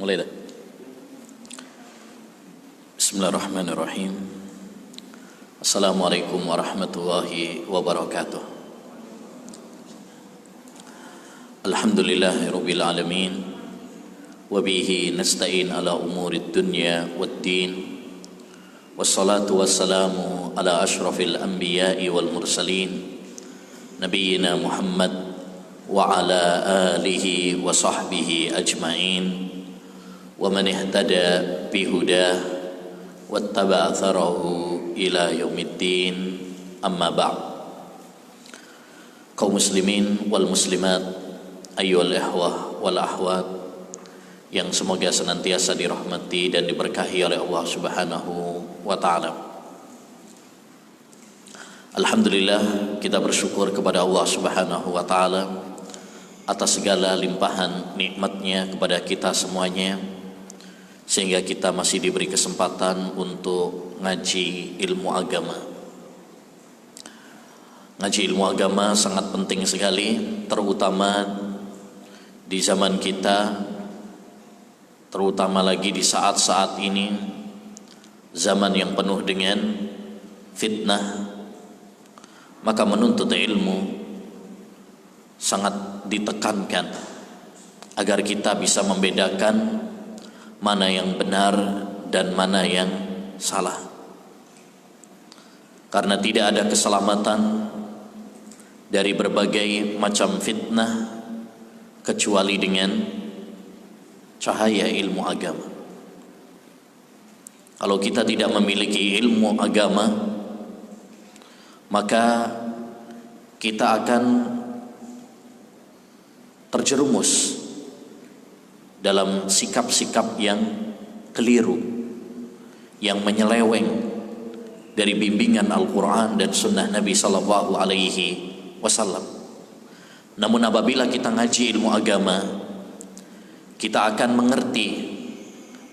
Mulai dah. Bismillahirrahmanirrahim. Assalamualaikum warahmatullahi wabarakatuh. Alhamdulillahirabbil alamin. Wa bihi nasta'in ala umurid dunya waddin. Wassalatu wassalamu ala asyrafil anbiya'i wal mursalin. Nabiyyina Muhammad wa ala alihi wa sahbihi ajma'in. Wa man ihtada bihudah wattaba'a atharahu ila yaumiddin, amma ba'd. Kaum muslimin wal muslimat, ayyuhal ikhwah wal akhwat yang semoga senantiasa dirahmati dan diberkahi oleh Allah Subhanahu wa taala. Alhamdulillah, kita bersyukur kepada Allah Subhanahu wa taala atas segala limpahan nikmatnya kepada kita semuanya, sehingga kita masih diberi kesempatan untuk ngaji ilmu agama. Ngaji ilmu agama sangat penting sekali, terutama di zaman kita, terutama lagi di saat-saat ini, zaman yang penuh dengan fitnah. Maka menuntut ilmu sangat ditekankan agar kita bisa membedakan mana yang benar dan mana yang salah. Karena tidak ada keselamatan dari berbagai macam fitnah kecuali dengan cahaya ilmu agama. Kalau kita tidak memiliki ilmu agama, maka kita akan terjerumus dalam sikap-sikap yang keliru, yang menyeleweng dari bimbingan Al-Quran dan Sunnah Nabi Sallallahu Alaihi Wasallam. Namun apabila kita ngaji ilmu agama, kita akan mengerti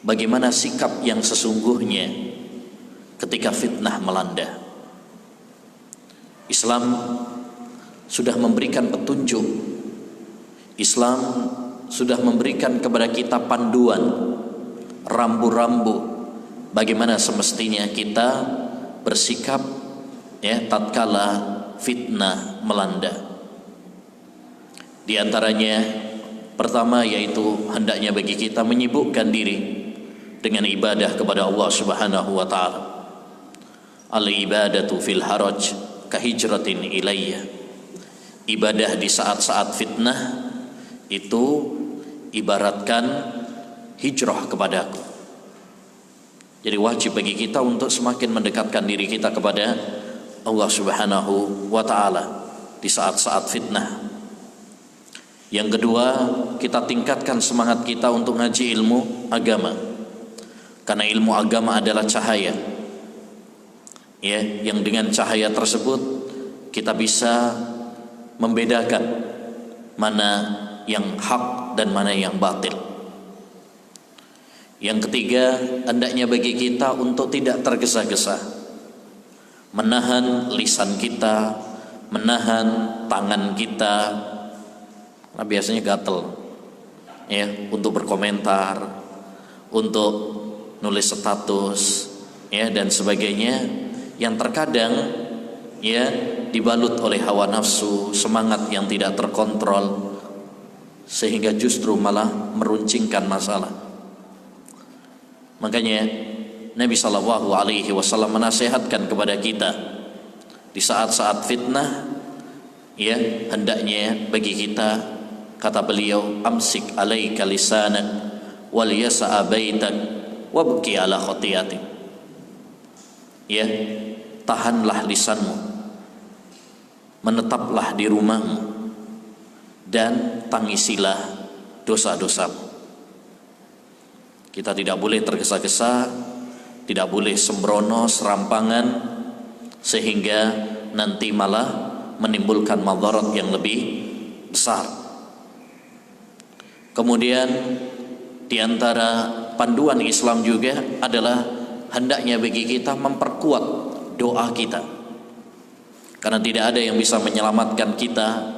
bagaimana sikap yang sesungguhnya ketika fitnah melanda. Islam sudah memberikan petunjuk. Islam sudah memberikan kepada kita panduan, rambu-rambu bagaimana semestinya kita bersikap tatkala fitnah melanda. Di antaranya pertama yaitu hendaknya bagi kita menyibukkan diri dengan ibadah kepada Allah Subhanahu wa taala. Al-ibadatu fil haraj kahijratin ilayya. Ibadah di saat-saat fitnah itu ibaratkan hijrah kepadaku. Jadi wajib bagi kita untuk semakin mendekatkan diri kita kepada Allah Subhanahu wa taala di saat-saat fitnah. Yang kedua, kita tingkatkan semangat kita untuk ngaji ilmu agama. Karena ilmu agama adalah cahaya. Yang dengan cahaya tersebut kita bisa membedakan mana yang hak dan mana yang batil. Yang ketiga, hendaknya bagi kita untuk tidak tergesa-gesa, menahan lisan kita, menahan tangan kita. Nah, biasanya gatel untuk berkomentar, untuk nulis status dan sebagainya, yang terkadang dibalut oleh hawa nafsu, semangat yang tidak terkontrol, sehingga justru malah meruncingkan masalah. Makanya Nabi Sallallahu Alaihi Wasallam menasihatkan kepada kita di saat-saat fitnah, hendaknya bagi kita, kata beliau, amsik alaika lisanak wal yasa'a baitak wabki ala khati'atik. Tahanlah lisanmu, menetaplah di rumahmu, dan tangisilah dosa-dosamu. Kita tidak boleh tergesa-gesa, tidak boleh sembrono, serampangan, sehingga nanti malah menimbulkan madarat yang lebih besar. Kemudian di antara panduan Islam juga adalah hendaknya bagi kita memperkuat doa kita, karena tidak ada yang bisa menyelamatkan kita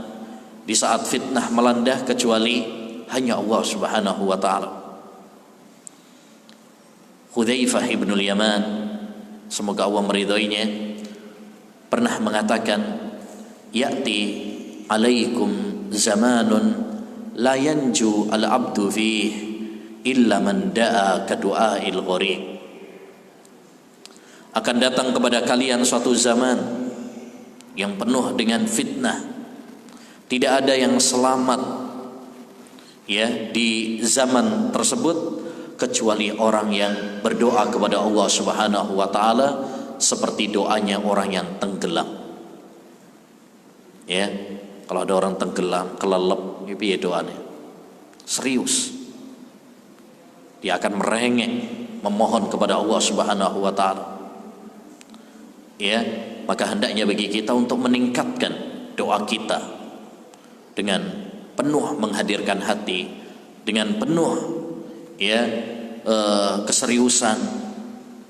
di saat fitnah melanda kecuali hanya Allah Subhanahu wa taala. Hudzaifah ibnul Yaman, semoga Allah meridhoinya, pernah mengatakan, ya'ti alaikum zamanun la yanju al-abdu fih illa man da'a kadu'ail gharib. Akan datang kepada kalian suatu zaman yang penuh dengan fitnah. Tidak ada yang selamat ya di zaman tersebut kecuali orang yang berdoa kepada Allah Subhanahu wa taala seperti doanya orang yang tenggelam. Ya, kalau ada orang tenggelam, kelelep, piye doanya? Serius. Dia akan merengek memohon kepada Allah Subhanahu wa taala. Ya, maka hendaknya bagi kita untuk meningkatkan doa kita dengan penuh menghadirkan hati, dengan penuh ya keseriusan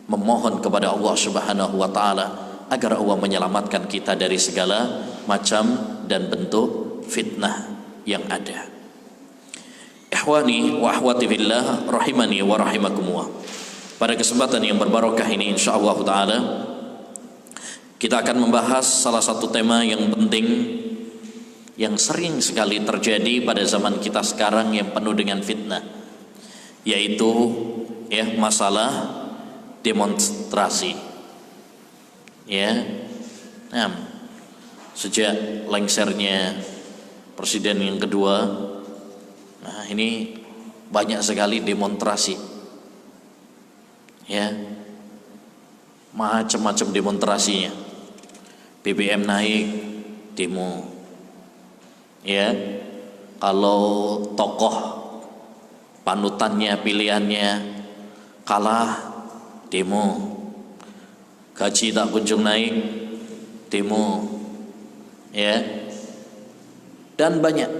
memohon kepada Allah Subhanahu wa taala agar Allah menyelamatkan kita dari segala macam dan bentuk fitnah yang ada. Ikhwani wa akhwati fillah rahimani wa rahimakumullah. Pada kesempatan yang berbarokah ini insyaallah taala kita akan membahas salah satu tema yang penting yang sering sekali terjadi pada zaman kita sekarang yang penuh dengan fitnah, yaitu ya masalah demonstrasi. Ya, nah, sejak lengsernya presiden yang kedua, nah ini banyak sekali demonstrasi. Ya, macam-macam demonstrasinya. BBM naik, demo. Ya, kalau tokoh panutannya, pilihannya kalah, demo. Gaji tak kunjung naik, demo. Ya, dan banyak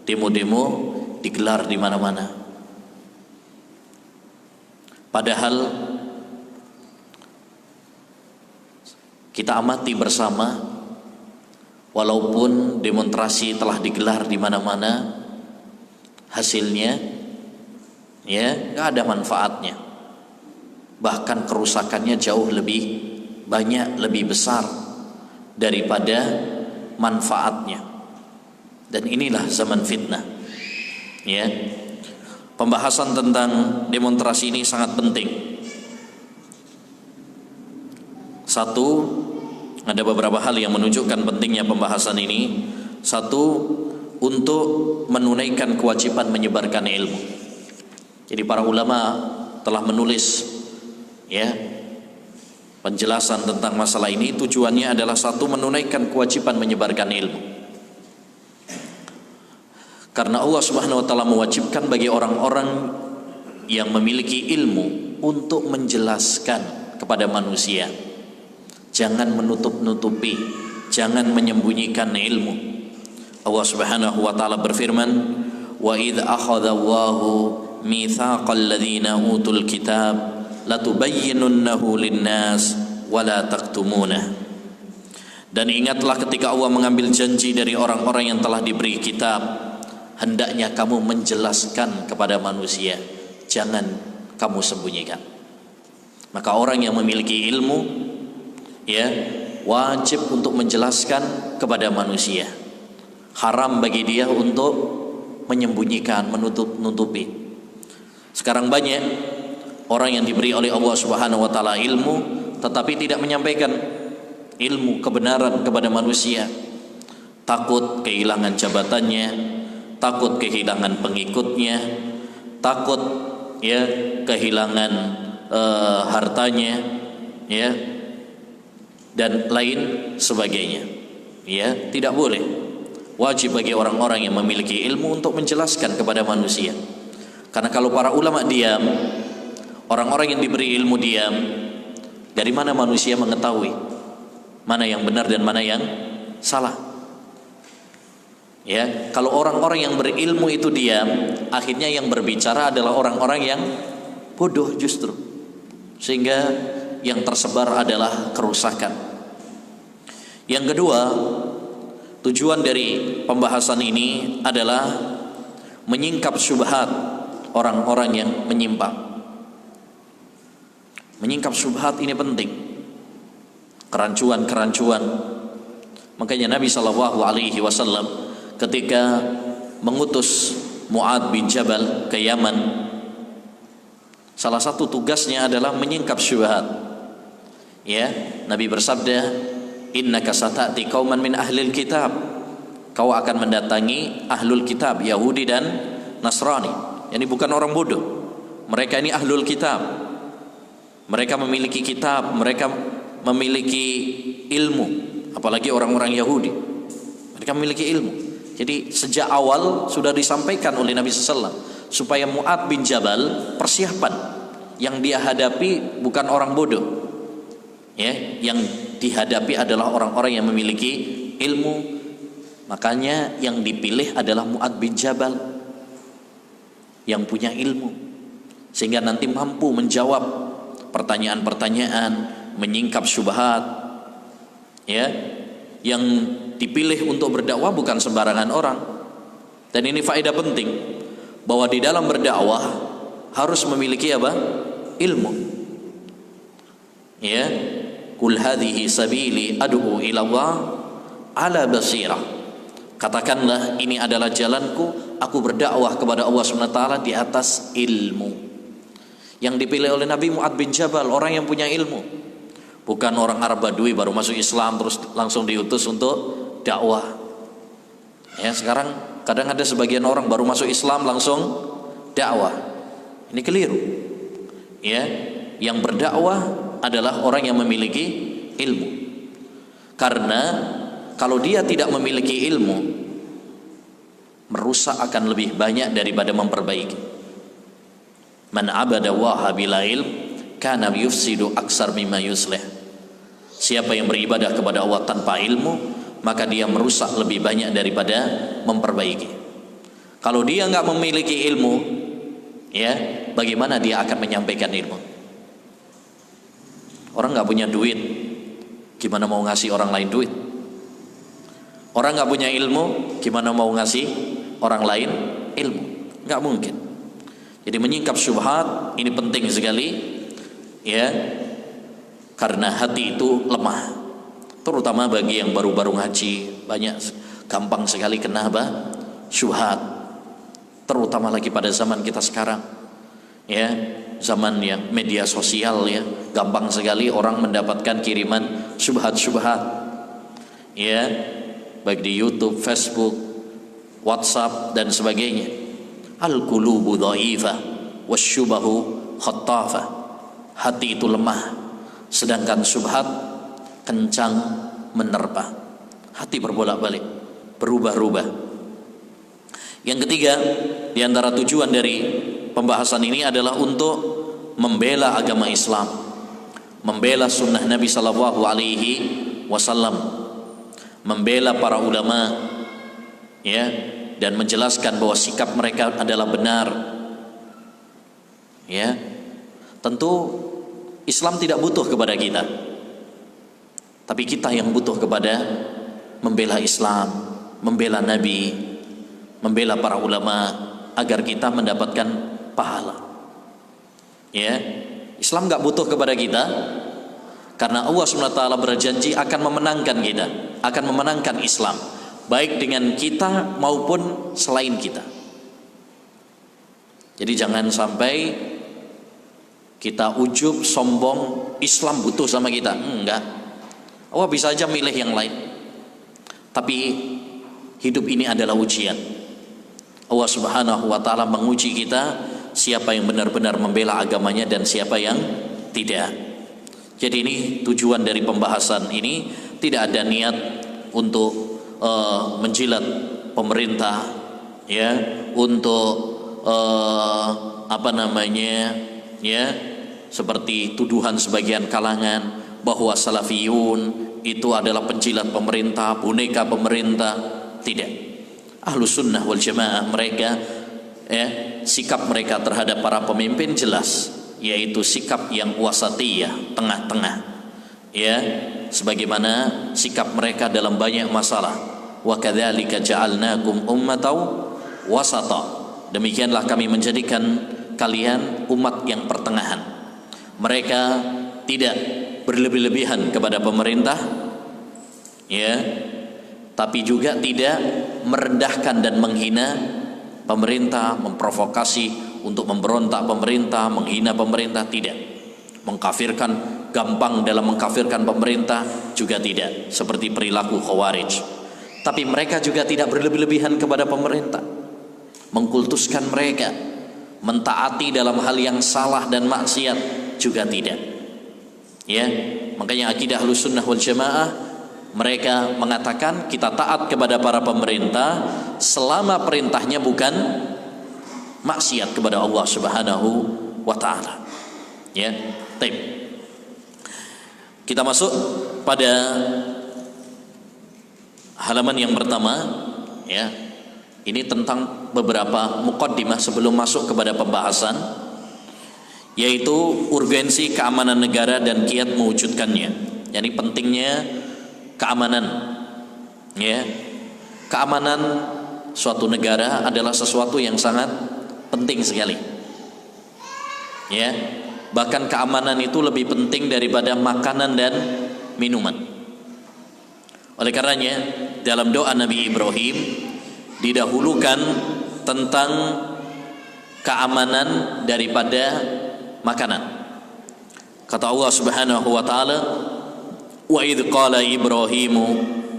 demo-demo digelar di mana-mana. Padahal kita amati bersama, walaupun demonstrasi telah digelar di mana-mana, hasilnya ya nggak ada manfaatnya. Bahkan kerusakannya jauh lebih banyak, lebih besar daripada manfaatnya. Dan inilah zaman fitnah. Ya, pembahasan tentang demonstrasi ini sangat penting. Satu, ada beberapa hal yang menunjukkan pentingnya pembahasan ini. Satu, untuk menunaikan kewajiban menyebarkan ilmu. Jadi para ulama telah menulis ya penjelasan tentang masalah ini. Tujuannya adalah satu, menunaikan kewajiban menyebarkan ilmu. Karena Allah Subhanahu wa taala mewajibkan bagi orang-orang yang memiliki ilmu untuk menjelaskan kepada manusia. Jangan menutup-nutupi, jangan menyembunyikan ilmu. Allah Subhanahu wa taala berfirman, "Wa idz akhadha Allahu mitsaqal ladzina utul kitab latubayyinunnahu lin-nas wa la taktumunah." Dan ingatlah ketika Allah mengambil janji dari orang-orang yang telah diberi kitab, hendaknya kamu menjelaskan kepada manusia, jangan kamu sembunyikan. Maka orang yang memiliki ilmu ya wajib untuk menjelaskan kepada manusia. Haram bagi dia untuk menyembunyikan, menutup-nutupi. Sekarang banyak orang yang diberi oleh Allah Subhanahu wa taala ilmu tetapi tidak menyampaikan ilmu kebenaran kepada manusia. Takut kehilangan jabatannya, takut kehilangan pengikutnya, takut ya kehilangan hartanya, ya, dan lain sebagainya. Ya, tidak boleh. Wajib bagi orang-orang yang memiliki ilmu untuk menjelaskan kepada manusia. Karena kalau para ulama diam, orang-orang yang diberi ilmu diam, dari mana manusia mengetahui mana yang benar dan mana yang salah? Ya, kalau orang-orang yang berilmu itu diam, akhirnya yang berbicara adalah orang-orang yang bodoh justru. Sehingga yang tersebar adalah kerusakan. Yang kedua, tujuan dari pembahasan ini adalah menyingkap syubhat orang-orang yang menyimpang. Menyingkap syubhat ini penting. Kerancuan-kerancuan. Makanya Nabi SAW ketika mengutus Mu'adz bin Jabal ke Yaman, salah satu tugasnya adalah menyingkap syubhat. Ya, Nabi bersabda, "Innaka sata'ti qauman min ahlil kitab." Kau akan mendatangi ahlul kitab, Yahudi dan Nasrani. Yani bukan orang bodoh. Mereka ini ahlul kitab. Mereka memiliki kitab, mereka memiliki ilmu, apalagi orang-orang Yahudi. Mereka memiliki ilmu. Jadi sejak awal sudah disampaikan oleh Nabi SAW supaya Mu'adz bin Jabal persiapan. Yang dia hadapi bukan orang bodoh. Ya, yang dihadapi adalah orang-orang yang memiliki ilmu. Makanya yang dipilih adalah Mu'adz bin Jabal yang punya ilmu, sehingga nanti mampu menjawab pertanyaan-pertanyaan, menyingkap syubhat. Ya, yang dipilih untuk berdakwah bukan sembarangan orang. Dan ini faedah penting, bahwa di dalam berdakwah harus memiliki apa? Ilmu. Ya, kul hadhihi sabili ad'u ila Allah ala basirah. Katakanlah, ini adalah jalanku, aku berdakwah kepada Allah SWT di atas ilmu. Yang dipilih oleh Nabi Mu'adz bin Jabal, orang yang punya ilmu, bukan orang Arab Badui baru masuk Islam terus langsung diutus untuk dakwah. Ya, sekarang kadang ada sebagian orang baru masuk Islam langsung dakwah. Ini keliru. Ya, yang berdakwah adalah orang yang memiliki ilmu. Karena kalau dia tidak memiliki ilmu, merusak akan lebih banyak daripada memperbaiki. Man abada waha bila ilm kana yufsidu aksar mimma yuslih. Siapa yang beribadah kepada Allah tanpa ilmu, maka dia merusak lebih banyak daripada memperbaiki. Kalau dia nggak memiliki ilmu, ya, bagaimana dia akan menyampaikan ilmu? Orang nggak punya duit, gimana mau ngasih orang lain duit? Orang nggak punya ilmu, gimana mau ngasih orang lain ilmu? Nggak mungkin. Jadi menyingkap syubhat ini penting sekali, ya, karena hati itu lemah, terutama bagi yang baru-baru ngaji, banyak gampang sekali kena apa? Syubhat. Terutama lagi pada zaman kita sekarang, ya, zaman yang media sosial, ya, gampang sekali orang mendapatkan kiriman syubhat-syubhat, ya, baik di YouTube, Facebook, WhatsApp dan sebagainya. Al-qulubu dhaifah wasyubahu khattafah. Hati itu lemah, sedangkan syubhat kencang menerpa. Hati berbolak-balik, berubah-ubah. Yang ketiga, di antara tujuan dari pembahasan ini adalah untuk membela agama Islam, membela sunnah Nabi sallallahu alaihi wasallam, membela para ulama, ya, dan menjelaskan bahwa sikap mereka adalah benar. Ya, tentu Islam tidak butuh kepada kita, tapi kita yang butuh kepada membela Islam, membela Nabi, membela para ulama agar kita mendapatkan pahala. Ya, Islam nggak butuh kepada kita, karena Allah SWT berjanji akan memenangkan kita, akan memenangkan Islam, baik dengan kita maupun selain kita. Jadi jangan sampai kita ujub, sombong, Islam butuh sama kita. Enggak. Allah bisa aja milih yang lain. Tapi hidup ini adalah ujian. Allah Subhanahu wa taala menguji kita, siapa yang benar-benar membela agamanya dan siapa yang tidak. Jadi ini tujuan dari pembahasan ini, tidak ada niat untuk menjilat pemerintah, ya, untuk ya, seperti tuduhan sebagian kalangan bahwa salafiyun itu adalah penjilat pemerintah, boneka pemerintah. Tidak. Ahlus sunnah wal jamaah mereka, ya, sikap mereka terhadap para pemimpin jelas, yaitu sikap yang wasatiyah, tengah-tengah, ya, sebagaimana sikap mereka dalam banyak masalah. Wa kadzalika ja'alnakum ummatan wasata. Demikianlah kami menjadikan kalian umat yang pertengahan. Mereka tidak berlebih-lebihan kepada pemerintah, ya, tapi juga tidak merendahkan dan menghina pemerintah, memprovokasi untuk memberontak pemerintah, menghina pemerintah, tidak. Mengkafirkan, gampang dalam mengkafirkan pemerintah juga tidak, seperti perilaku Khawarij. Tapi mereka juga tidak berlebih-lebihan kepada pemerintah, mengkultuskan mereka, mentaati dalam hal yang salah dan maksiat juga tidak. Ya, makanya akidah Ahlussunnah wal Jamaah, mereka mengatakan kita taat kepada para pemerintah selama perintahnya bukan maksiat kepada Allah Subhanahu wa taala. Ya, baik. Kita masuk pada halaman yang pertama, ya. Ini tentang beberapa muqaddimah sebelum masuk kepada pembahasan, yaitu urgensi keamanan negara dan kiat mewujudkannya. Yani pentingnya keamanan, ya. Keamanan suatu negara adalah sesuatu yang sangat penting sekali, ya. Bahkan keamanan itu lebih penting daripada makanan dan minuman. Oleh karenanya dalam doa Nabi Ibrahim didahulukan tentang keamanan daripada makanan. Kata Allah Subhanahu wa taala, "Wa idz qala Ibrahimu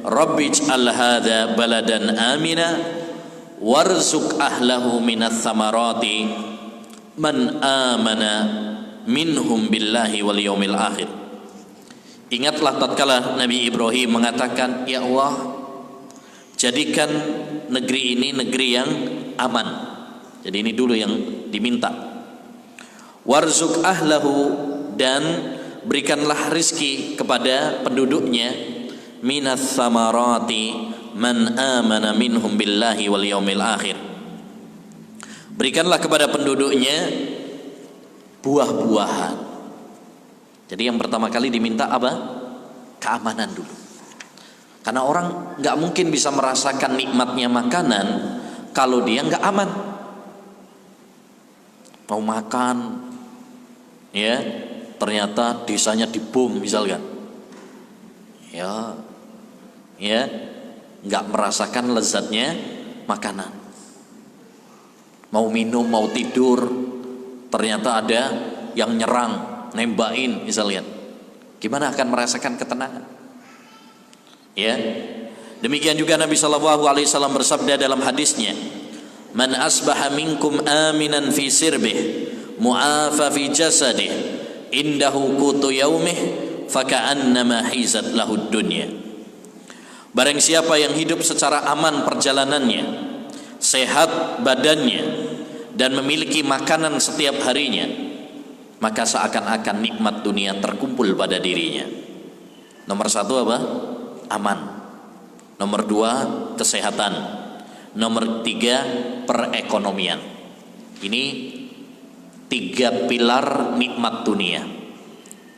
rabbij'al hadza baladan amina warzuq ahlahu minats tsamarati man amana minhum billahi wal yaumil akhir." Ingatlah tatkala Nabi Ibrahim mengatakan, "Ya Allah, jadikan negeri ini negeri yang aman." Jadi ini dulu yang diminta. Warzuq ahlahu, dan berikanlah rizki kepada penduduknya, minas samarati man amana minhum billahi wal yaumil akhir. Berikanlah kepada penduduknya buah-buahan. Jadi yang pertama kali diminta apa? Keamanan dulu. Karena orang nggak mungkin bisa merasakan nikmatnya makanan kalau dia nggak aman. Mau makan, ya, ternyata desanya dibom misalkan, ya, nggak merasakan lezatnya makanan. Mau minum, mau tidur, ternyata ada yang nyerang, nembakin misalnya, gimana akan merasakan ketenangan? Ya, demikian juga Nabi SAW bersabda dalam hadisnya, "Man asbaha minkum aminan fi sirbih, mu'afa fi jasadih, indahu qutu yaumih, faka'annama hizat lahud dunya." Barang siapa yang hidup secara aman perjalanannya, sehat badannya, dan memiliki makanan setiap harinya, maka seakan-akan nikmat dunia terkumpul pada dirinya. Nomor satu apa? Aman. Nomor dua, kesehatan. Nomor tiga, perekonomian. Ini tiga pilar nikmat dunia.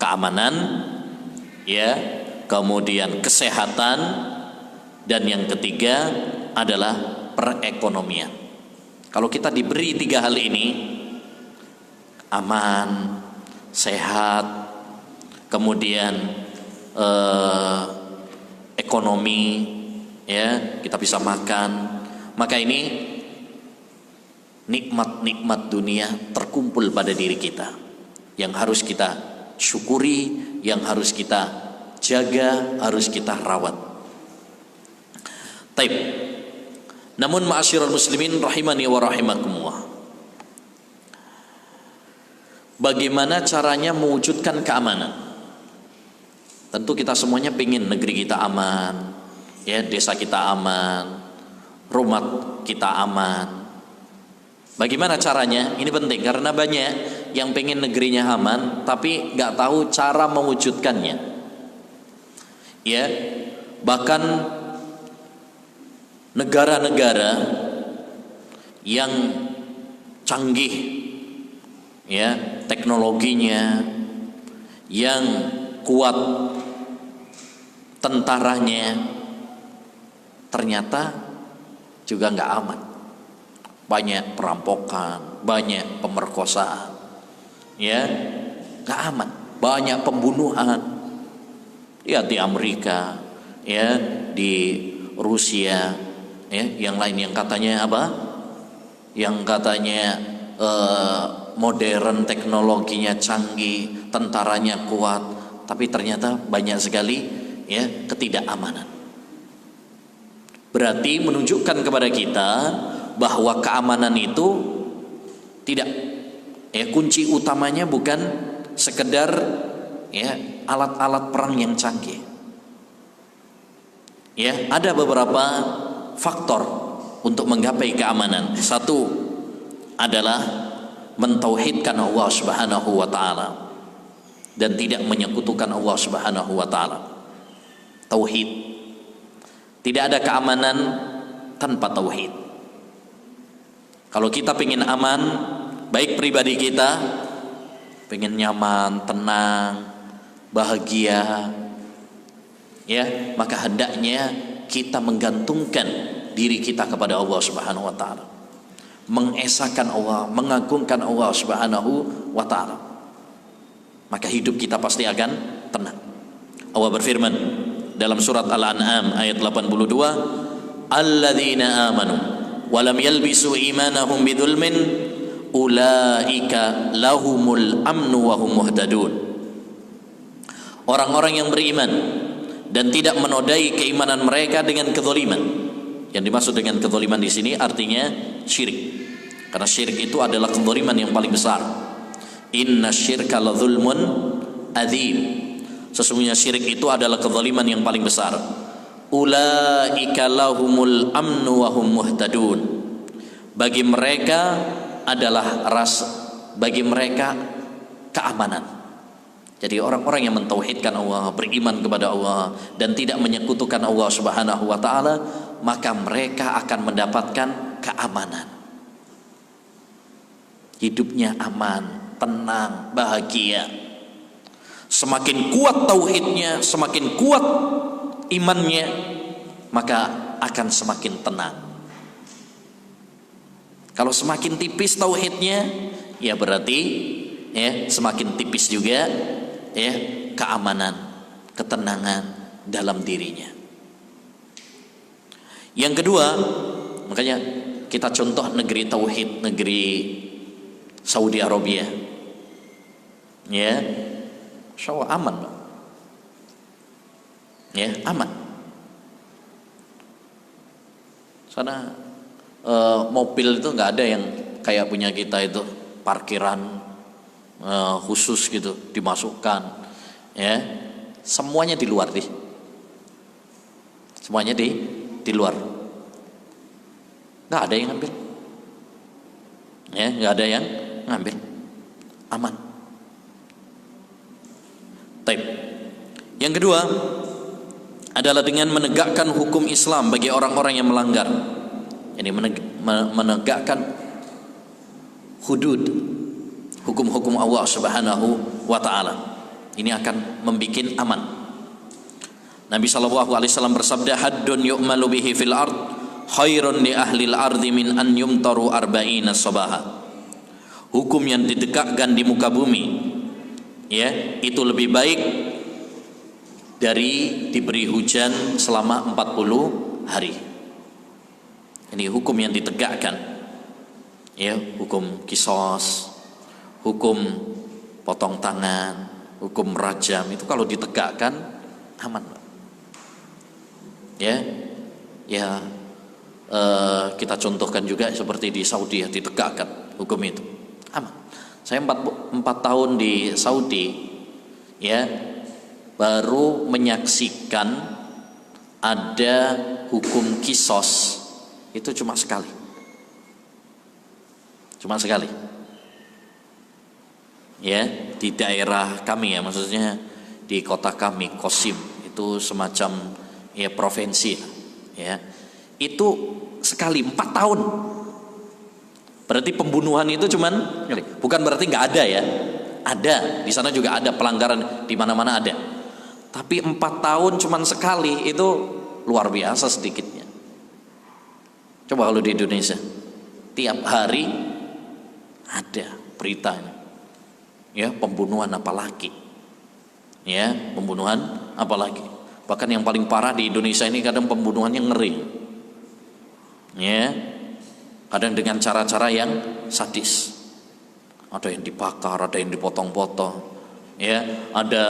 Keamanan, ya, kemudian kesehatan, dan yang ketiga adalah perekonomian. Kalau kita diberi tiga hal ini, aman, sehat, kemudian ekonomi, ya, kita bisa makan, maka ini nikmat-nikmat dunia terkumpul pada diri kita, yang harus kita syukuri, yang harus kita jaga, harus kita rawat. Taib. Namun ma'asyiral muslimin rahimani wa rahimakumullah, bagaimana caranya mewujudkan keamanan? Tentu kita semuanya pengen negeri kita aman, ya, desa kita aman, rumah kita aman. Bagaimana caranya? Ini penting karena banyak yang pengen negerinya aman tapi nggak tahu cara mewujudkannya. Ya, bahkan negara-negara yang canggih, ya, teknologinya, yang kuat tentaranya, ternyata juga nggak aman. Banyak perampokan, banyak pemerkosaan, ya, nggak aman. Banyak pembunuhan, ya di Amerika, ya di Rusia, ya yang lain yang katanya apa? Yang katanya modern, teknologinya canggih, tentaranya kuat, tapi ternyata banyak sekali ya ketidakamanan. Berarti menunjukkan kepada kita bahwa keamanan itu tidak, ya kunci utamanya bukan sekedar ya alat-alat perang yang canggih. Ya, ada beberapa faktor untuk menggapai keamanan. Satu adalah mentauhidkan Allah Subhanahu wa taala dan tidak menyekutukan Allah Subhanahu wa taala. Tauhid. Tidak ada keamanan tanpa tauhid. Kalau kita ingin aman, baik pribadi kita, pengen nyaman, tenang, bahagia, ya, maka hendaknya kita menggantungkan diri kita kepada Allah Subhanahu wa taala. Mengesahkan Allah, mengagungkan Allah Subhanahu wa taala. Maka hidup kita pasti akan tenang. Allah berfirman dalam surat Al-An'am ayat 82, alladzina amanu wa lam yalbisu imanahum bidzulmin ulaika lahumul amnu wa hum muhtadun. Orang-orang yang beriman dan tidak menodai keimanan mereka dengan kezaliman. Yang dimaksud dengan kezaliman di sini artinya syirik. Karena syirik itu adalah kezaliman yang paling besar. Inna syirka ladzulmun adzim. Sesungguhnya syirik itu adalah kezaliman yang paling besar. Ulaika lahumul amnu wa hum muhtadun. Bagi mereka adalah bagi mereka keamanan. Jadi orang-orang yang mentauhidkan Allah, beriman kepada Allah dan tidak menyekutukan Allah Subhanahu wa taala, maka mereka akan mendapatkan keamanan. Hidupnya aman, tenang, bahagia. Semakin kuat tauhidnya, semakin kuat imannya, maka akan semakin tenang. Kalau semakin tipis tauhidnya, ya berarti ya semakin tipis juga ya keamanan, ketenangan dalam dirinya. Yang kedua, makanya kita contoh negeri tauhid, negeri Saudi Arabia. Ya, Insya Allah aman, Pak. Ya, aman. Sana mobil itu nggak ada yang kayak punya kita itu parkiran khusus gitu dimasukkan, ya. Semuanya di luar nih. Semuanya di luar. Nggak ada yang ngambil. Ya, nggak ada yang ngambil. Aman. Baik. Yang kedua adalah dengan menegakkan hukum Islam bagi orang-orang yang melanggar. Ini menegakkan hudud, hukum-hukum Allah Subhanahu wa taala. Ini akan membikin aman. Nabi sallallahu alaihi wasallam bersabda, haddun yu'malu bihi fil ard khairun li ahli al-ardi min an yumtaru arba'ina sabaha. Hukum yang ditegakkan di muka bumi, ya, itu lebih baik dari diberi hujan selama 40 hari. Ini hukum yang ditegakkan, ya, hukum kisos, hukum potong tangan, hukum rajam, itu kalau ditegakkan aman, ya, ya. Kita contohkan juga seperti di Saudi, ya, ditegakkan hukum itu aman. Saya 4 tahun di Saudi, ya, baru menyaksikan ada hukum kisos itu cuma sekali, ya, di daerah kami, ya, maksudnya di kota kami Qasim, itu semacam ya provinsi, ya, itu sekali 4 tahun. Berarti pembunuhan itu cuman, bukan berarti nggak ada, ya, ada di sana juga ada pelanggaran, di mana-mana ada. Tapi 4 tahun cuman sekali, itu luar biasa sedikitnya. Coba kalau di Indonesia tiap hari ada beritanya, Ya, pembunuhan apalagi. Ya, pembunuhan apalagi. Bahkan yang paling parah di Indonesia ini kadang pembunuhannya ngeri. Ya, kadang dengan cara-cara yang sadis. Ada yang dibakar, ada yang dipotong-potong. Ya, ada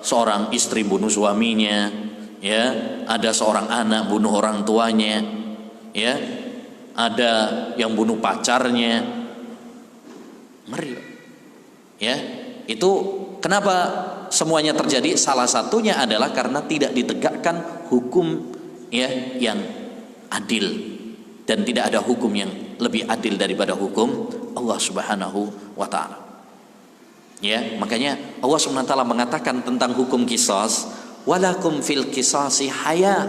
seorang istri bunuh suaminya. Ya, ada seorang anak bunuh orang tuanya. Ya, ada yang bunuh pacarnya. Ngeri. Ya, itu kenapa semuanya terjadi? Salah satunya adalah karena tidak ditegakkan hukum ya yang adil, dan tidak ada hukum yang lebih adil daripada hukum Allah Subhanahu wa taala. Ya, makanya Allah Subhanahu wa taala mengatakan tentang hukum qisas, walakum fil qisasi haya.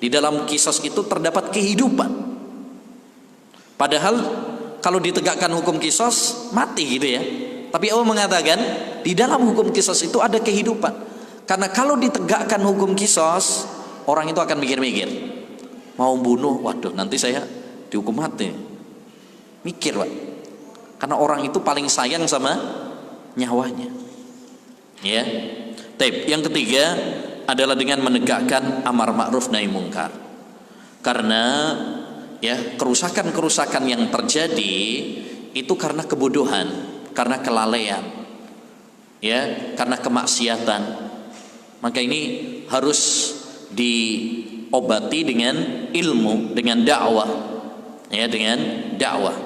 Di dalam qisas itu terdapat kehidupan. Padahal kalau ditegakkan hukum qisas mati gitu ya. Tapi Allah mengatakan di dalam hukum qisas itu ada kehidupan. Karena kalau ditegakkan hukum qisas, orang itu akan mikir-mikir. Mau bunuh, waduh nanti saya dihukum mati. Mikir, Pak. Karena orang itu paling sayang sama nyawanya. Ya. Taib. Yang ketiga adalah dengan menegakkan amar ma'ruf nahi mungkar. Karena ya, kerusakan-kerusakan yang terjadi itu karena kebodohan, karena kelalaian, ya, karena kemaksiatan. Maka ini harus diobati dengan ilmu, dengan dakwah, ya, dengan dakwah.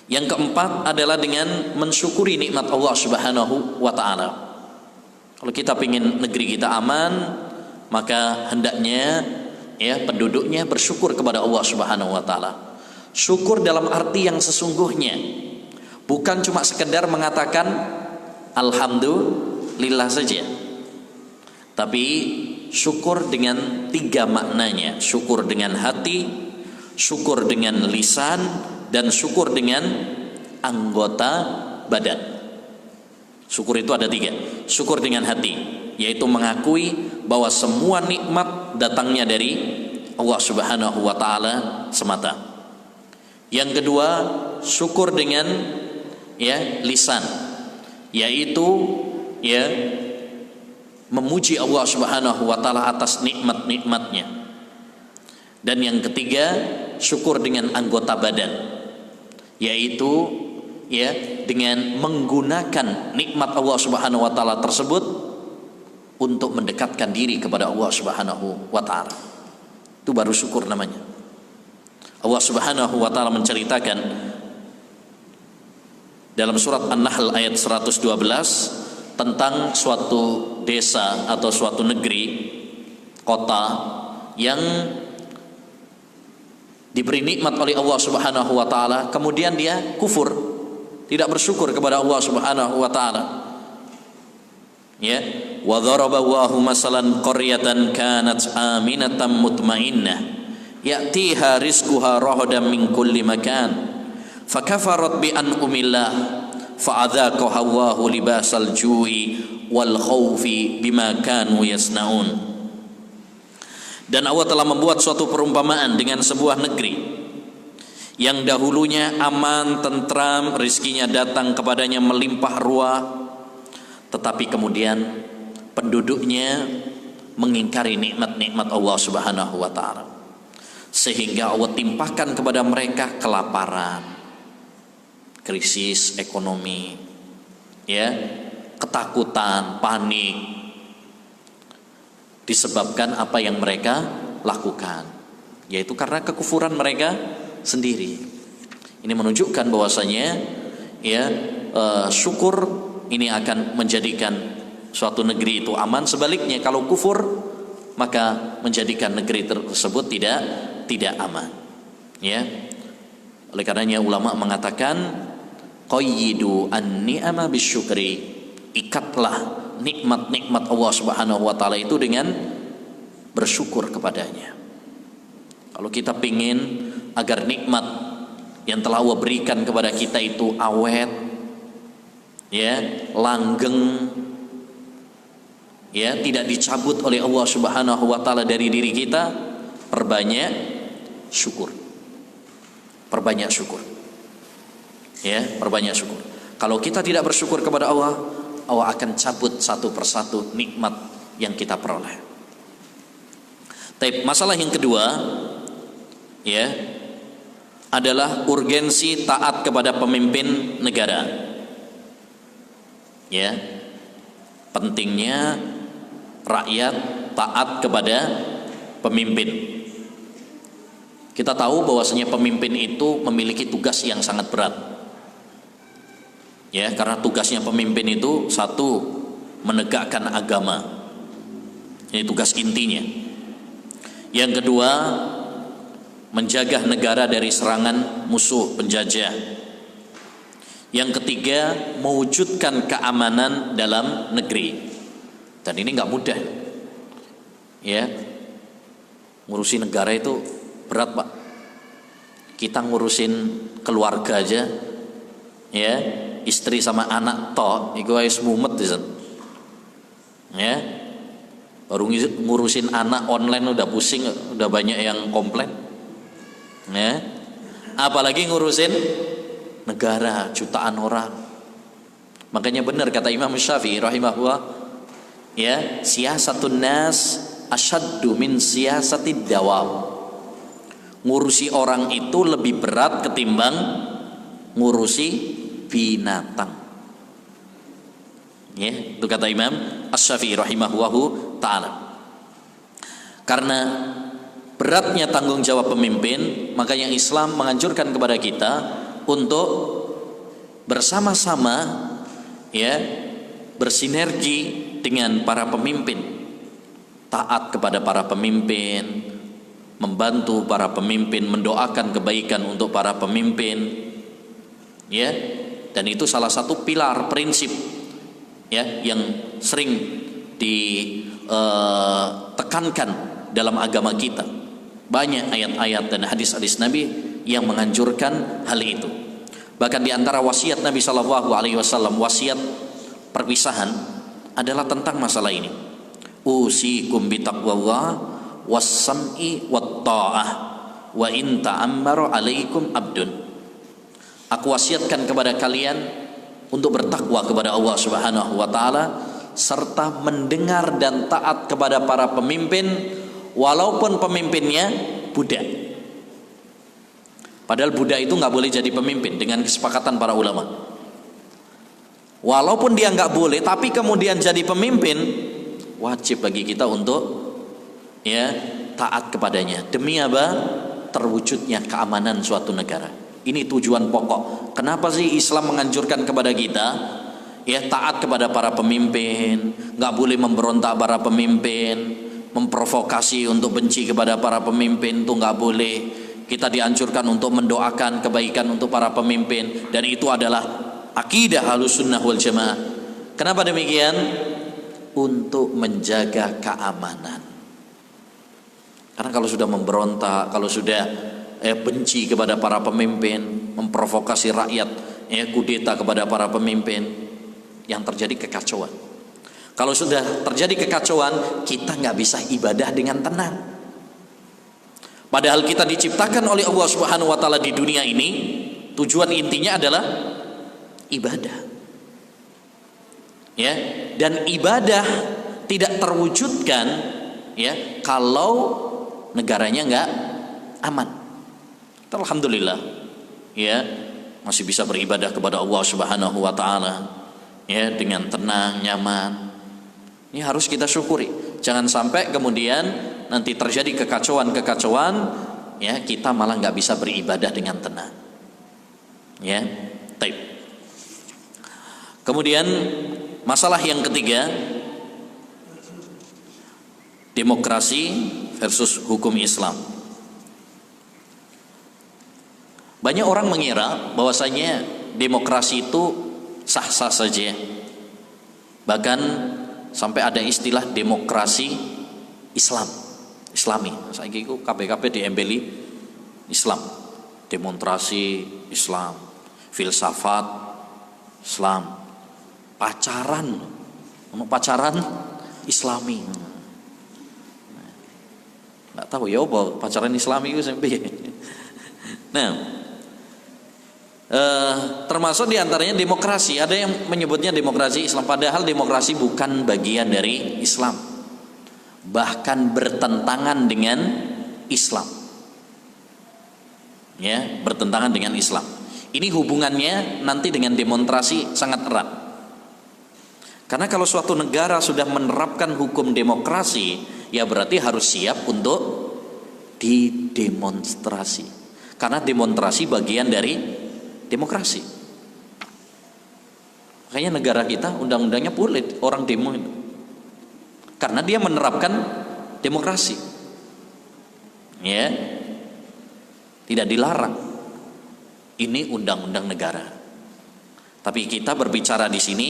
Yang keempat adalah dengan mensyukuri nikmat Allah Subhanahu wa taala. Kalau kita ingin negeri kita aman, maka hendaknya ya penduduknya bersyukur kepada Allah Subhanahu wa taala. Syukur dalam arti yang sesungguhnya, bukan cuma sekedar mengatakan alhamdulillah saja, tapi syukur dengan tiga maknanya: syukur dengan hati, syukur dengan lisan, dan syukur dengan anggota badan. Syukur itu ada tiga. Syukur dengan hati, yaitu mengakui bahwa semua nikmat datangnya dari Allah Subhanahu wa taala semata. Yang kedua, syukur dengan ya lisan, yaitu ya memuji Allah Subhanahu wa taala atas nikmat-nikmatnya. Dan yang ketiga, syukur dengan anggota badan, yaitu ya dengan menggunakan nikmat Allah Subhanahu wa taala tersebut untuk mendekatkan diri kepada Allah Subhanahu wa taala. Itu baru syukur namanya. Allah Subhanahu wa taala menceritakan dalam surat An-Nahl ayat 112 tentang suatu desa atau suatu negeri, kota yang diberi nikmat oleh Allah Subhanahu wa taala, kemudian dia kufur, tidak bersyukur kepada Allah Subhanahu wa taala. Ya, wa daraba Allahu masalan qaryatan kanat aminatan mutmainnah ya'tiha rizquha ragadan min kulli makan fakafarat bi an'umillah fa'adzaqaha Allahu libasal ju'i wal khaufi bima kanu yasnaun. Dan Allah telah membuat suatu perumpamaan dengan sebuah negeri yang dahulunya aman, tentram, rizkinya datang kepadanya melimpah ruah, tetapi kemudian penduduknya mengingkari nikmat-nikmat Allah Subhanahu wa taala, sehingga Allah timpahkan kepada mereka kelaparan, krisis ekonomi, ya, ketakutan, panik, disebabkan apa yang mereka lakukan, yaitu karena kekufuran mereka sendiri. Ini menunjukkan bahwasanya ya syukur ini akan menjadikan suatu negeri itu aman. Sebaliknya kalau kufur, maka menjadikan negeri tersebut tidak aman. Ya. Oleh karenanya ulama mengatakan qayyidu an-ni'ama bisyukri, ikatlah nikmat-nikmat Allah Subhanahu wa taala itu dengan bersyukur kepadanya. Kalau kita pingin agar nikmat yang telah Allah berikan kepada kita itu awet, ya, langgeng, ya, tidak dicabut oleh Allah Subhanahu wa taala dari diri kita, perbanyak syukur. Perbanyak syukur. Ya, perbanyak syukur. Kalau kita tidak bersyukur kepada Allah, Allah akan cabut satu persatu nikmat yang kita peroleh. Tapi masalah yang kedua, ya, adalah urgensi taat kepada pemimpin negara. Ya, pentingnya rakyat taat kepada pemimpin. Kita tahu bahwasanya pemimpin itu memiliki tugas yang sangat berat. Ya, karena tugasnya pemimpin itu satu, menegakkan agama. Ini tugas intinya. Yang kedua, menjaga negara dari serangan musuh penjajah. Yang ketiga, mewujudkan keamanan dalam negeri. Dan ini nggak mudah. Ya, ngurusin negara itu berat, Pak. Kita ngurusin keluarga aja, ya, istri sama anak toh, itu harus mumet di sana. Ya, baru ngurusin anak online udah pusing, udah banyak yang komplain. Ya, apalagi ngurusin negara jutaan orang. Makanya benar kata Imam Syafi'i rahimahullah, ya, siyasatun nas asyaddu min siyasatid dawab. Ngurusi orang itu lebih berat ketimbang ngurusi binatang. Ya, itu kata Imam Asy-Syafi'i rahimahullahu taala. Karena beratnya tanggung jawab pemimpin, makanya Islam menganjurkan kepada kita untuk bersama-sama, ya, bersinergi dengan para pemimpin, taat kepada para pemimpin, membantu para pemimpin, mendoakan kebaikan untuk para pemimpin, ya. Dan itu salah satu pilar prinsip, ya, yang sering ditekankan dalam agama kita. Banyak ayat-ayat dan hadis-hadis Nabi yang menganjurkan hal itu. Bahkan di antara wasiat Nabi SAW, wasiat perpisahan adalah tentang masalah ini. Usikum bitaqwallah was-sam'i wat-ta'ah wa in ta'ammara 'alaikum 'abdun. Aku wasiatkan kepada kalian untuk bertakwa kepada Allah Subhanahu wa taala serta mendengar dan taat kepada para pemimpin walaupun pemimpinnya budak. Padahal budak itu nggak boleh jadi pemimpin dengan kesepakatan para ulama. Walaupun dia nggak boleh, tapi kemudian jadi pemimpin, wajib bagi kita untuk, ya, taat kepadanya. Demi apa? Terwujudnya keamanan suatu negara. Ini tujuan pokok. Kenapa sih Islam menganjurkan kepada kita, ya, taat kepada para pemimpin, nggak boleh memberontak para pemimpin, memprovokasi untuk benci kepada para pemimpin itu nggak boleh. Kita dianjurkan untuk mendoakan kebaikan untuk para pemimpin, dan itu adalah akidah Ahlussunnah wal Jamaah. Kenapa demikian? Untuk menjaga keamanan. Karena kalau sudah memberontak, kalau sudah benci kepada para pemimpin, memprovokasi rakyat, kudeta kepada para pemimpin, yang terjadi kekacauan. Kalau sudah terjadi kekacauan, kita nggak bisa ibadah dengan tenang. Padahal kita diciptakan oleh Allah Subhanahu wa taala di dunia ini, tujuan intinya adalah ibadah. Ya, dan ibadah tidak terwujudkan, ya, kalau negaranya nggak aman. Alhamdulillah, ya, masih bisa beribadah kepada Allah Subhanahu wa taala, ya, dengan tenang, nyaman. Ini harus kita syukuri. Jangan sampai kemudian nanti terjadi kekacauan, ya, kita malah nggak bisa beribadah dengan tenang. Ya, taib. Kemudian masalah yang ketiga, demokrasi versus hukum Islam. Banyak orang mengira bahwasanya demokrasi itu sah-sah saja. Bahkan sampai ada istilah demokrasi Islami. Saiki iku kabeh-kabeh diembeli Islam. Demonstrasi Islam, filsafat Islam, pacaran Islami. Nggak tahu ya apa pacaran Islami itu sampai. Nah, Termasuk diantaranya demokrasi. Ada yang menyebutnya demokrasi Islam, padahal demokrasi bukan bagian dari Islam, bahkan bertentangan dengan Islam. Ya, bertentangan dengan Islam. Ini hubungannya nanti dengan demonstrasi sangat erat. Karena kalau suatu negara sudah menerapkan hukum demokrasi, ya berarti harus siap untuk didemonstrasi. Karena demonstrasi bagian dari demokrasi. Makanya negara kita undang-undangnya boleh orang demo itu. Karena dia menerapkan demokrasi. Ya. Tidak dilarang. Ini undang-undang negara. Tapi kita berbicara di sini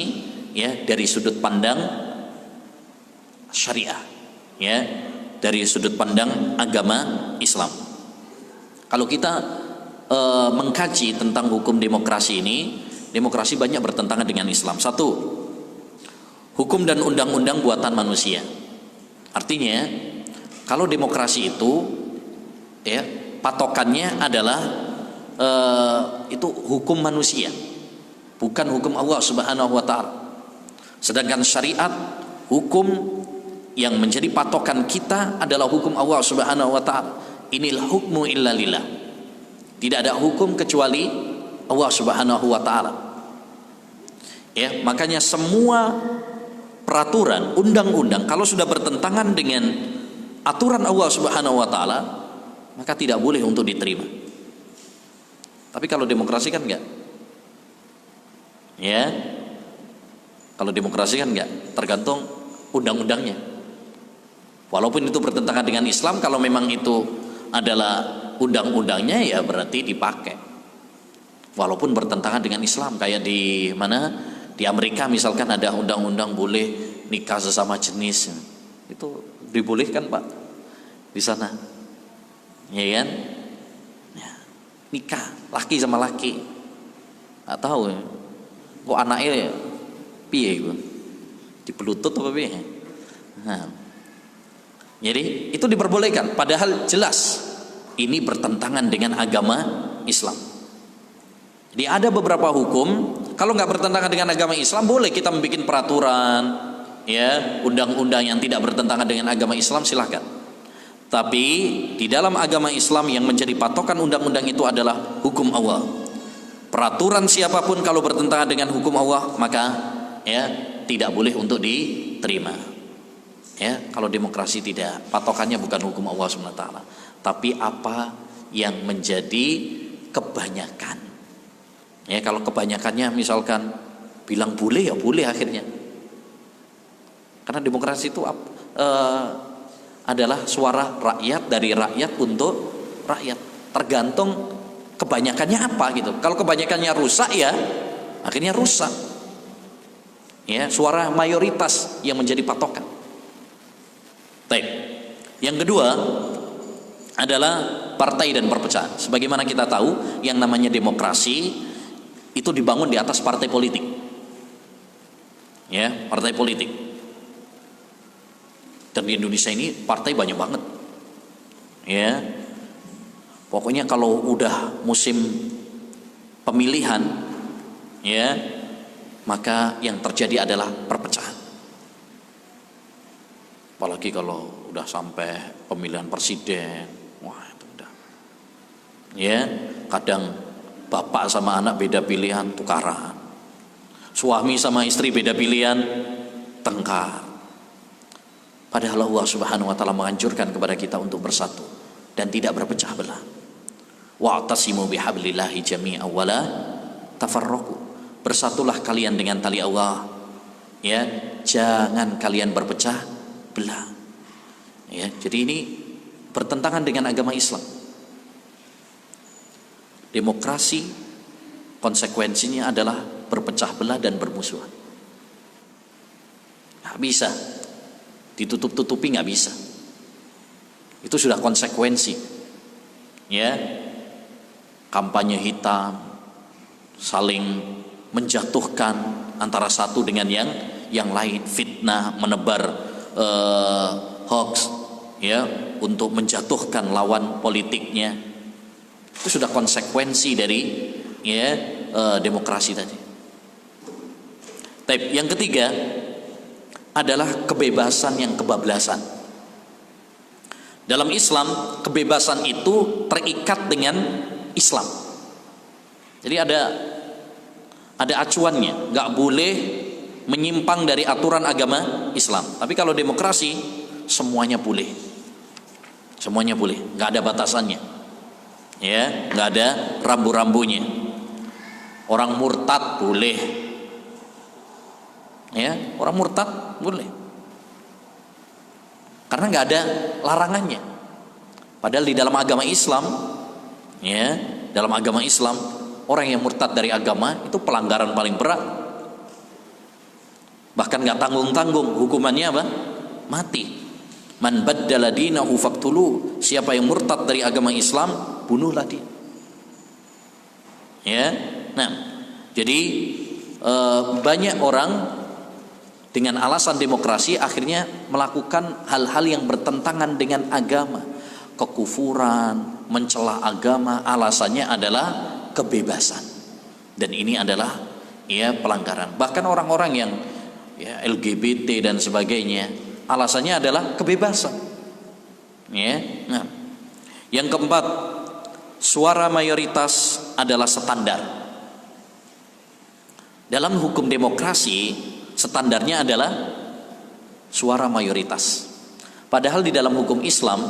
ya dari sudut pandang syariah. Ya, dari sudut pandang agama Islam. Kalau kita mengkaji tentang hukum demokrasi ini, demokrasi banyak bertentangan dengan Islam. Satu, hukum dan undang-undang buatan manusia. Artinya, kalau demokrasi itu, ya, patokannya adalah itu hukum manusia, bukan hukum Allah Subhanahu Wa Taala. Sedangkan syariat, hukum yang menjadi patokan kita adalah hukum Allah Subhanahu Wa Taala. Inilah hukmu illa lillah. Tidak ada hukum kecuali Allah Subhanahu Wa Taala. Ya, makanya semua peraturan, undang-undang kalau sudah bertentangan dengan aturan Allah Subhanahu Wa Taala, maka tidak boleh untuk diterima. Tapi kalau demokrasi kan enggak. Ya. Kalau demokrasi kan enggak, tergantung undang-undangnya. Walaupun itu bertentangan dengan Islam, kalau memang itu adalah undang-undangnya ya berarti dipakai. Walaupun bertentangan dengan Islam, kayak di mana? Di Amerika misalkan ada undang-undang boleh nikah sesama jenis. Itu dibolehkan, Pak. Di sana. Ya kan? Ya. Nikah laki sama laki. Enggak tahu ya. Kok anaknya piye iku? Dipelutut apa piye? Nah. Jadi itu diperbolehkan, padahal jelas ini bertentangan dengan agama Islam. Jadi ada beberapa hukum kalau nggak bertentangan dengan agama Islam boleh kita membuat peraturan, ya, undang-undang yang tidak bertentangan dengan agama Islam, silahkan. Tapi di dalam agama Islam yang menjadi patokan undang-undang itu adalah hukum Allah. Peraturan siapapun kalau bertentangan dengan hukum Allah maka ya tidak boleh untuk diterima. Ya, kalau demokrasi tidak, patokannya bukan hukum Allah SWT, tapi apa yang menjadi kebanyakan. Ya, kalau kebanyakannya misalkan bilang boleh ya boleh akhirnya. Karena demokrasi itu adalah suara rakyat, dari rakyat untuk rakyat. Tergantung kebanyakannya apa gitu. Kalau kebanyakannya rusak ya akhirnya rusak. Ya, suara mayoritas yang menjadi patokan. Baik. Yang kedua adalah partai dan perpecahan. Sebagaimana kita tahu, yang namanya demokrasi itu dibangun di atas partai politik. Ya, partai politik. Dan di Indonesia ini partai banyak banget. Ya. Pokoknya kalau udah musim pemilihan, ya, maka yang terjadi adalah perpecahan. Apalagi kalau udah sampai pemilihan presiden, wah itu udah. Ya, kadang bapak sama anak beda pilihan, tukaran. Suami sama istri beda pilihan, tengkar. Padahal Allah Subhanahu wa taala menganjurkan kepada kita untuk bersatu dan tidak berpecah belah. Wa'tasimu bihablillahi jami'an wa la tafarraqu. Bersatulah kalian dengan tali Allah. Ya, jangan kalian berpecah belah. Ya, jadi ini bertentangan dengan agama Islam. Demokrasi konsekuensinya adalah berpecah belah dan bermusuhan. Nggak bisa ditutup-tutupi, nggak bisa. Itu sudah konsekuensi. Ya, kampanye hitam, saling menjatuhkan antara satu dengan yang lain, fitnah, menebar hoax, ya, untuk menjatuhkan lawan politiknya. Itu sudah konsekuensi dari ya demokrasi tadi. Tapi yang ketiga adalah kebebasan yang kebablasan. Dalam Islam, kebebasan itu terikat dengan Islam. Jadi ada acuannya, nggak boleh menyimpang dari aturan agama Islam. Tapi kalau demokrasi, semuanya boleh, semuanya boleh, nggak ada batasannya, ya, nggak ada rambu-rambunya. Orang murtad boleh, ya, orang murtad boleh, karena nggak ada larangannya. Padahal di dalam agama Islam, ya, dalam agama Islam, orang yang murtad dari agama itu pelanggaran paling berat. Bahkan nggak tanggung-tanggung, hukumannya apa? Mati. Man baddala dinahu faqtulu. Siapa yang murtad dari agama Islam, bunuhlah dia. Ya. Nah, jadi banyak orang dengan alasan demokrasi akhirnya melakukan hal-hal yang bertentangan dengan agama, kekufuran, mencela agama, alasannya adalah kebebasan. Dan ini adalah ya pelanggaran. Bahkan orang-orang yang ya LGBT dan sebagainya, alasannya adalah kebebasan. Ya. Nah, yang keempat, suara mayoritas adalah standar. Dalam hukum demokrasi, standarnya adalah suara mayoritas. Padahal di dalam hukum Islam,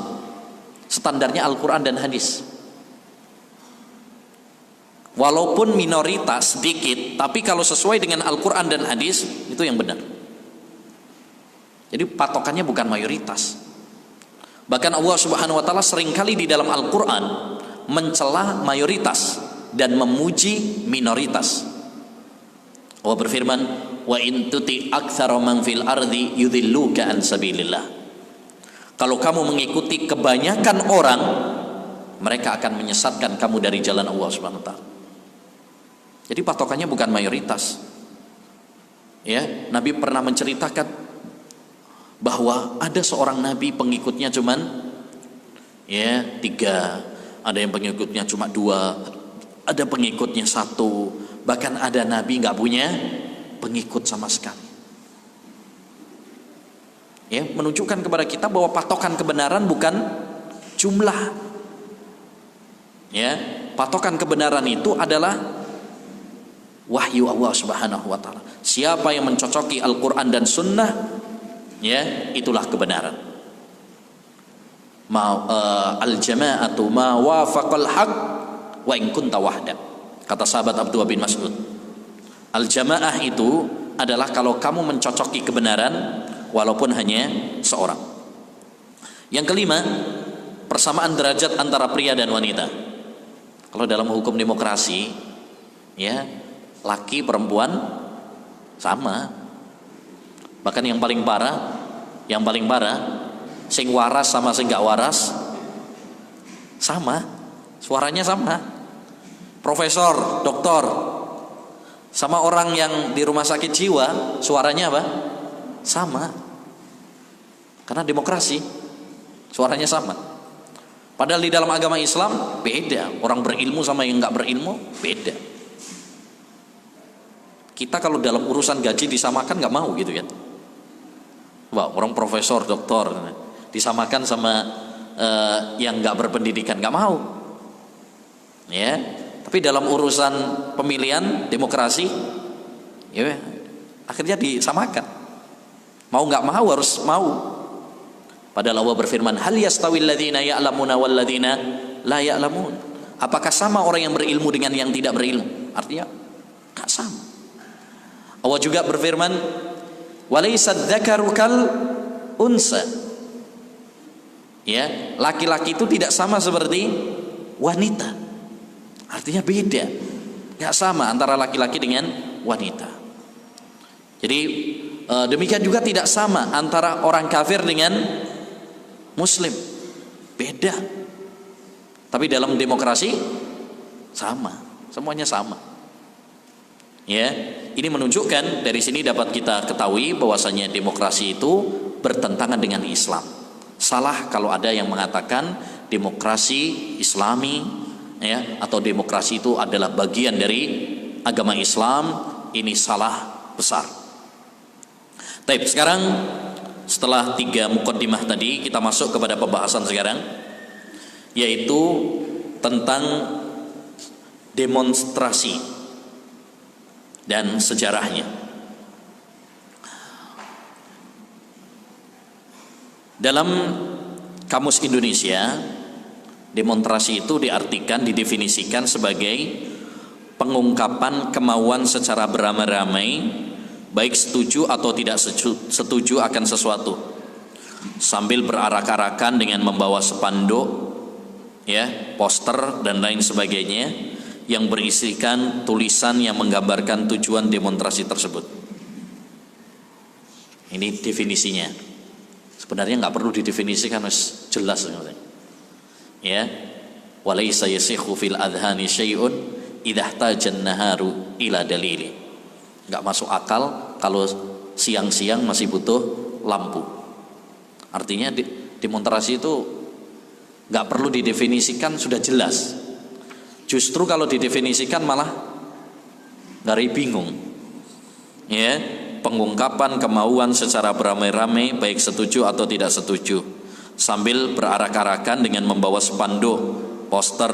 standarnya Al-Quran dan hadis. Walaupun minoritas sedikit, tapi kalau sesuai dengan Al-Quran dan hadis, itu yang benar. Jadi patokannya bukan mayoritas. Bahkan Allah Subhanahu wa ta'ala seringkali di dalam Al-Quran mencela mayoritas dan memuji minoritas. Allah berfirman, wa in tuti aktsara man fil ardi yudhilluka an sabilillah. Kalau kamu mengikuti kebanyakan orang, mereka akan menyesatkan kamu dari jalan Allah Subhanahu wa ta'ala. Jadi patokannya bukan mayoritas. Ya, Nabi pernah menceritakan bahwa ada seorang nabi pengikutnya cuman ya 3, ada yang pengikutnya cuma 2, ada pengikutnya 1, bahkan ada nabi nggak punya pengikut sama sekali. Ya, menunjukkan kepada kita bahwa patokan kebenaran bukan jumlah. Ya, patokan kebenaran itu adalah wahyu Allah Subhanahu wa ta'ala. Siapa yang mencocoki Al-Quran dan Sunnah, ya, itulah kebenaran. Al-jama'atu ma wafaqal haq wa in kunta wahda. Kata sahabat Abdullah bin Mas'ud, al-jama'ah itu adalah kalau kamu mencocoki kebenaran walaupun hanya seorang. Yang kelima, persamaan derajat antara pria dan wanita. Kalau dalam hukum demokrasi, ya, laki perempuan sama. Bahkan yang paling parah, sing waras sama sing gak waras sama, suaranya sama. Profesor, doktor sama orang yang di rumah sakit jiwa, suaranya apa? Sama. Karena demokrasi, suaranya sama. Padahal di dalam agama Islam beda. Orang berilmu sama yang gak berilmu beda. Kita kalau dalam urusan gaji disamakan nggak mau gitu kan? Wah, orang profesor, doktor disamakan sama yang nggak berpendidikan nggak mau. Ya, tapi dalam urusan pemilihan demokrasi, ya akhirnya disamakan. Mau nggak mau harus mau. Padahal Allah berfirman, hal yastawil ladzina ya'lamuna wal ladzina la ya'lamun. Apakah sama orang yang berilmu dengan yang tidak berilmu? Artinya nggak sama. Allah juga berfirman, walaysad dzakaru kal unsa. Ya, laki-laki itu tidak sama seperti wanita. Artinya beda. Enggak sama antara laki-laki dengan wanita. Jadi demikian juga tidak sama antara orang kafir dengan muslim. Beda. Tapi dalam demokrasi sama, semuanya sama. Ya, ini menunjukkan dari sini dapat kita ketahui bahwasanya demokrasi itu bertentangan dengan Islam. Salah kalau ada yang mengatakan demokrasi Islami ya, atau demokrasi itu adalah bagian dari agama Islam, ini salah besar. Baik, sekarang setelah 3 mukaddimah tadi, kita masuk kepada pembahasan sekarang, yaitu tentang demonstrasi dan sejarahnya. Dalam Kamus Indonesia, demonstrasi itu diartikan, didefinisikan sebagai pengungkapan kemauan secara beramai-ramai, baik setuju atau tidak setuju akan sesuatu, sambil berarak-arakan dengan membawa spanduk, ya, poster dan lain sebagainya, yang berisikan tulisan yang menggambarkan tujuan demonstrasi tersebut. Ini definisinya. Sebenarnya nggak perlu didefinisikan, harus jelas sebenarnya. Ya, walaysa yasikhu fil adhani syai'un idza ihtajan naharu ila dalili. Nggak masuk akal kalau siang-siang masih butuh lampu. Artinya demonstrasi itu nggak perlu didefinisikan, sudah jelas. Justru kalau didefinisikan malah ngari bingung. Ya, pengungkapan kemauan secara beramai-ramai, baik setuju atau tidak setuju, sambil berarak-arakan dengan membawa spanduk, poster,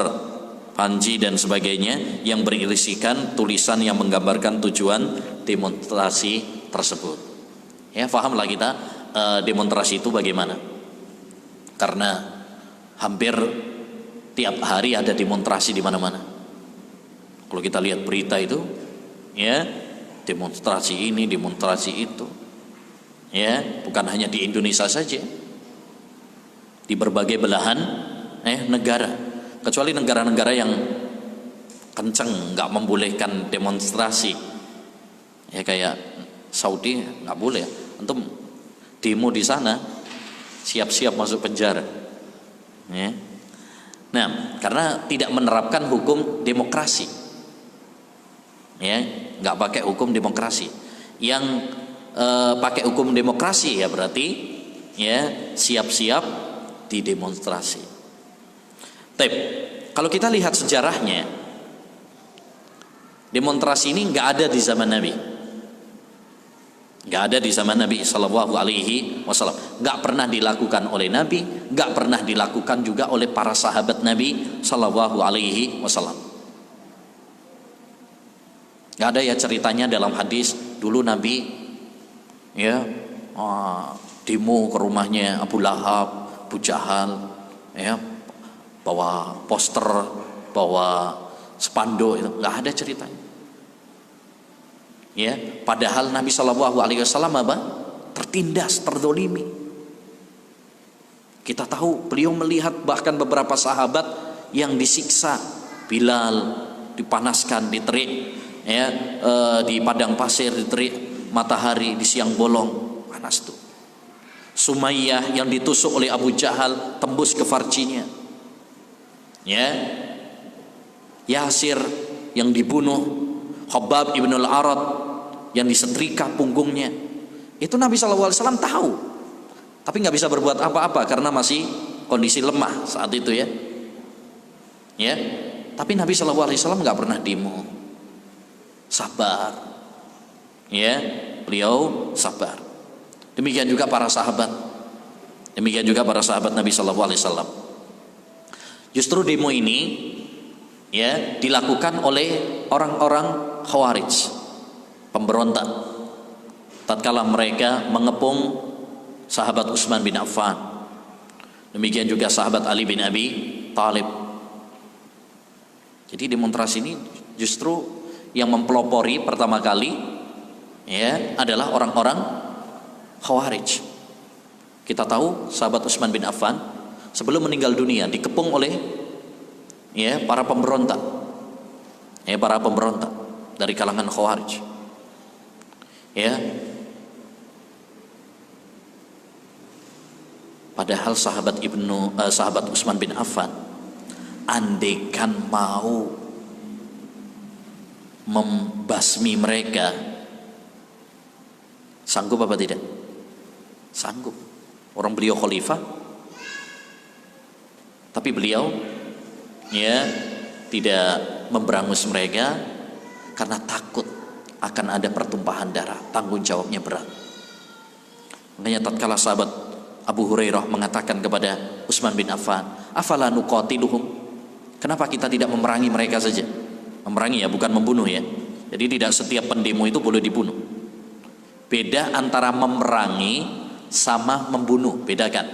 panji dan sebagainya yang berisikan tulisan yang menggambarkan tujuan demonstrasi tersebut. Ya, pahamlah kita demonstrasi itu bagaimana? Karena hampir tiap hari ada demonstrasi di mana-mana. Kalau kita lihat berita itu, ya, demonstrasi ini, demonstrasi itu, ya, bukan hanya di Indonesia saja, di berbagai belahan negara, kecuali negara-negara yang kenceng nggak membolehkan demonstrasi, ya, kayak Saudi nggak boleh. Antum demo di sana siap-siap masuk penjara, ya. Nah, karena tidak menerapkan hukum demokrasi, ya, nggak pakai hukum demokrasi. Yang pakai hukum demokrasi ya berarti, ya, siap-siap didemonstrasi. Tapi kalau kita lihat sejarahnya, demonstrasi ini nggak ada di zaman Nabi, nggak ada di zaman Nabi Shallallahu Alaihi Wasallam, nggak pernah dilakukan oleh Nabi, nggak pernah dilakukan juga oleh para sahabat Nabi Shallallahu Alaihi Wasallam. Nggak ada ya ceritanya dalam hadis dulu Nabi, ya, demo ke rumahnya Abu Lahab, Abu Jahal, ya, bawa poster, bawa spanduk, itu nggak ada ceritanya. Ya, padahal Nabi Shallallahu Alaihi Wasallam apa? Tertindas, terzolimi. Kita tahu beliau melihat bahkan beberapa sahabat yang disiksa, Bilal dipanaskan, diterik, ya, di padang pasir, diterik matahari di siang bolong, panas tuh. Sumayyah yang ditusuk oleh Abu Jahal tembus ke farjinya, ya. Yasir yang dibunuh, Khabbab ibn al-Arad yang disetrika punggungnya. Itu Nabi SAW tahu, tapi nggak bisa berbuat apa-apa karena masih kondisi lemah saat itu, ya. Ya, tapi Nabi SAW nggak pernah demo, sabar, ya, beliau sabar. Demikian juga para sahabat, demikian juga para sahabat Nabi SAW. Justru demo ini, ya, dilakukan oleh orang-orang Khawarij, pemberontak, tatkala mereka mengepung sahabat Utsman bin Affan, demikian juga sahabat Ali bin Abi Thalib. Jadi demonstrasi ini justru yang mempelopori pertama kali, ya, adalah orang-orang Khawarij. Kita tahu sahabat Utsman bin Affan sebelum meninggal dunia dikepung oleh, ya, para pemberontak, ya, para pemberontak dari kalangan Khawarij, ya. Padahal sahabat Utsman bin Affan, andaikan mau membasmi mereka, sanggup apa tidak? Sanggup. Orang beliau khalifah, tapi beliau, ya, tidak memberangus mereka karena takut akan ada pertumpahan darah, tanggung jawabnya berat. Makanya tatkala sahabat Abu Hurairah mengatakan kepada Utsman bin Affan, afala nuqatiluhum, kenapa kita tidak memerangi mereka saja? Memerangi ya, bukan membunuh ya. Jadi tidak setiap pendemo itu boleh dibunuh. Beda antara memerangi sama membunuh, bedakan.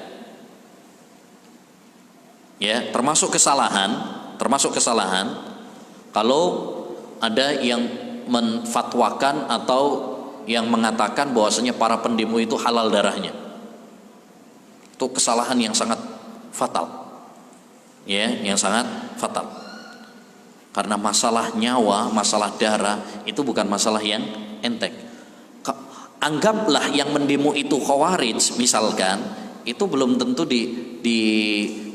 Ya, termasuk kesalahan kalau ada yang menfatwakan atau yang mengatakan bahwasanya para pendemo itu halal darahnya. Itu kesalahan yang sangat fatal. Ya, yang sangat fatal. Karena masalah nyawa, masalah darah itu bukan masalah yang enteng. Anggaplah yang mendemo itu khawarij misalkan, itu belum tentu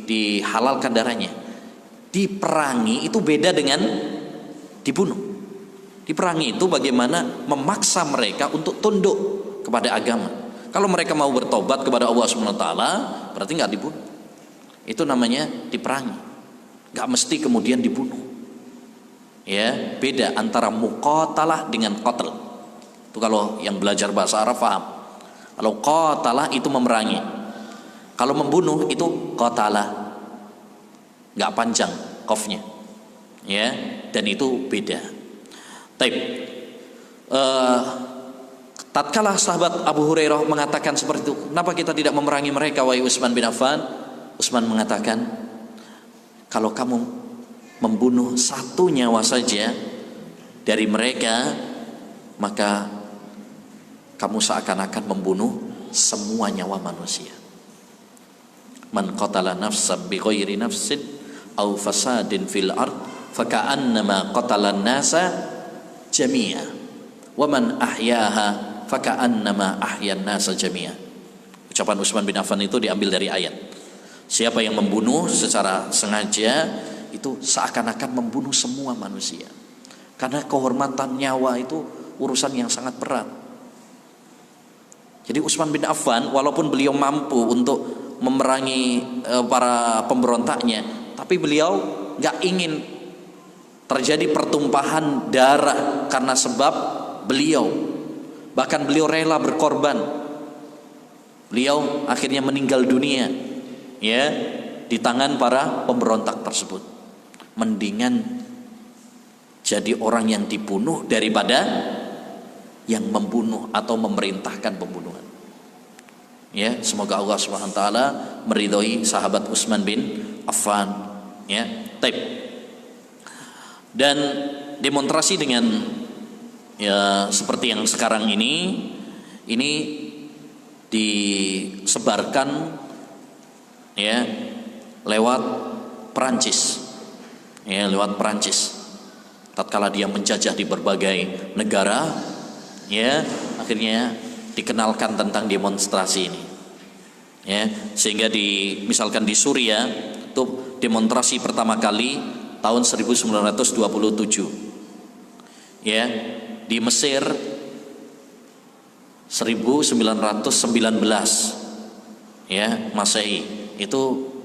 dihalalkan darahnya. Diperangi itu beda dengan dibunuh. Diperangi itu bagaimana memaksa mereka untuk tunduk kepada agama. Kalau mereka mau bertobat kepada Allah SWT, berarti nggak dibunuh. Itu namanya diperangi. Nggak mesti kemudian dibunuh. Ya, beda antara muqatalah dengan qatl. Itu kalau yang belajar bahasa Arab paham. Kalau qatalah itu memerangi. Kalau membunuh itu qatalah. Nggak panjang qafnya. Ya, dan itu beda. Taib. Tatkala sahabat Abu Hurairah mengatakan seperti itu, kenapa kita tidak memerangi mereka wahai Utsman bin Affan? Utsman mengatakan, kalau kamu membunuh satu nyawa saja dari mereka, maka kamu seakan-akan membunuh semua nyawa manusia. Man qatala nafsan bighairi nafsin aw fasadin fil ard faka'annama qatala an-nasa jami'a wa man ahyaha faka'annama ahyan nasa jami'a. Ucapan Utsman bin Affan itu diambil dari ayat. Siapa yang membunuh secara sengaja itu seakan-akan membunuh semua manusia. Karena kehormatan nyawa itu urusan yang sangat berat. Jadi Utsman bin Affan walaupun beliau mampu untuk memerangi para pemberontaknya, tapi beliau nggak ingin terjadi pertumpahan darah karena sebab beliau. Bahkan beliau rela berkorban. Beliau akhirnya meninggal dunia ya di tangan para pemberontak tersebut. Mendingan jadi orang yang dibunuh daripada yang membunuh atau memerintahkan pembunuhan. Ya, semoga Allah Subhanahu wa taala meridhoi sahabat Utsman bin Affan ya. Taib. Dan demonstrasi dengan ya seperti yang sekarang ini disebarkan ya lewat Perancis. Ya, lewat Perancis. Tatkala dia menjajah di berbagai negara, ya, akhirnya dikenalkan tentang demonstrasi ini. Ya, sehingga misalkan di Suriah itu demonstrasi pertama kali tahun 1927. Ya, di Mesir 1919. Ya, Masehi. Itu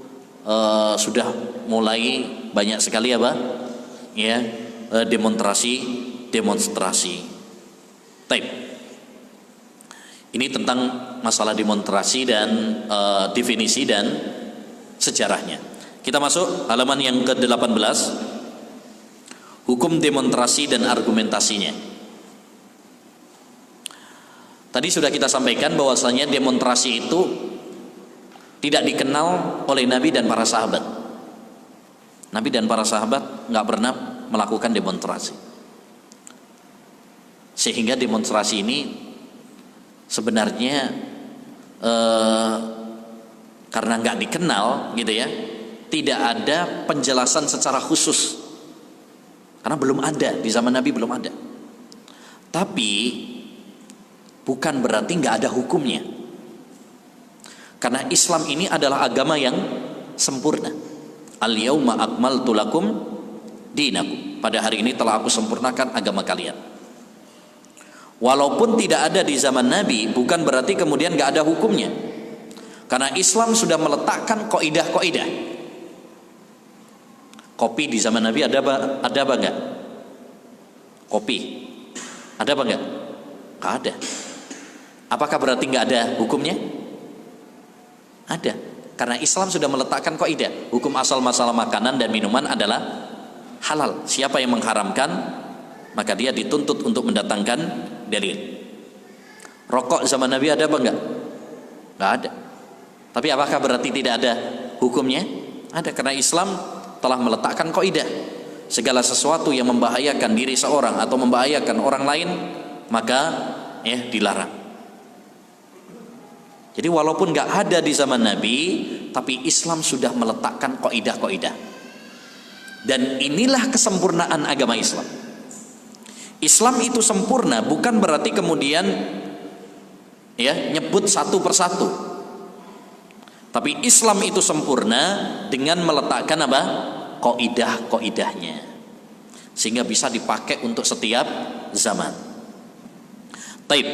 sudah mulai banyak sekali apa? Ya, demonstrasi. Taib. Ini tentang masalah demonstrasi dan definisi dan sejarahnya. Kita masuk halaman yang ke-18. Hukum demonstrasi dan argumentasinya. Tadi sudah kita sampaikan bahwasanya demonstrasi itu tidak dikenal oleh Nabi dan para sahabat. Nabi dan para sahabat nggak pernah melakukan demonstrasi. Sehingga demonstrasi ini sebenarnya karena nggak dikenal gitu ya, tidak ada penjelasan secara khusus. Karena belum ada, di zaman Nabi belum ada. Tapi bukan berarti nggak ada hukumnya. Karena Islam ini adalah agama yang sempurna. Al-yauma akmaltu lakum dinakum. Pada hari ini telah aku sempurnakan agama kalian. Walaupun tidak ada di zaman Nabi, bukan berarti kemudian nggak ada hukumnya. Karena Islam sudah meletakkan kaidah-kaidah. Kopi di zaman Nabi ada apa enggak? Kopi ada apa enggak? Enggak ada. Apakah berarti enggak ada hukumnya? Ada. Karena Islam sudah meletakkan kaidah, hukum asal masalah makanan dan minuman adalah halal. Siapa yang mengharamkan, maka dia dituntut untuk mendatangkan dalil. Rokok zaman Nabi ada apa enggak? Enggak ada. Tapi apakah berarti tidak ada hukumnya? Ada, karena Islam telah meletakkan kaidah. Segala sesuatu yang membahayakan diri seorang atau membahayakan orang lain, maka dilarang. Jadi walaupun enggak ada di zaman Nabi, tapi Islam sudah meletakkan kaidah-kaidah. Dan inilah kesempurnaan agama Islam. Islam itu sempurna bukan berarti kemudian nyebut satu persatu. Tapi Islam itu sempurna dengan meletakkan apa? Kaidah-kaidahnya. Sehingga bisa dipakai untuk setiap zaman. Taib.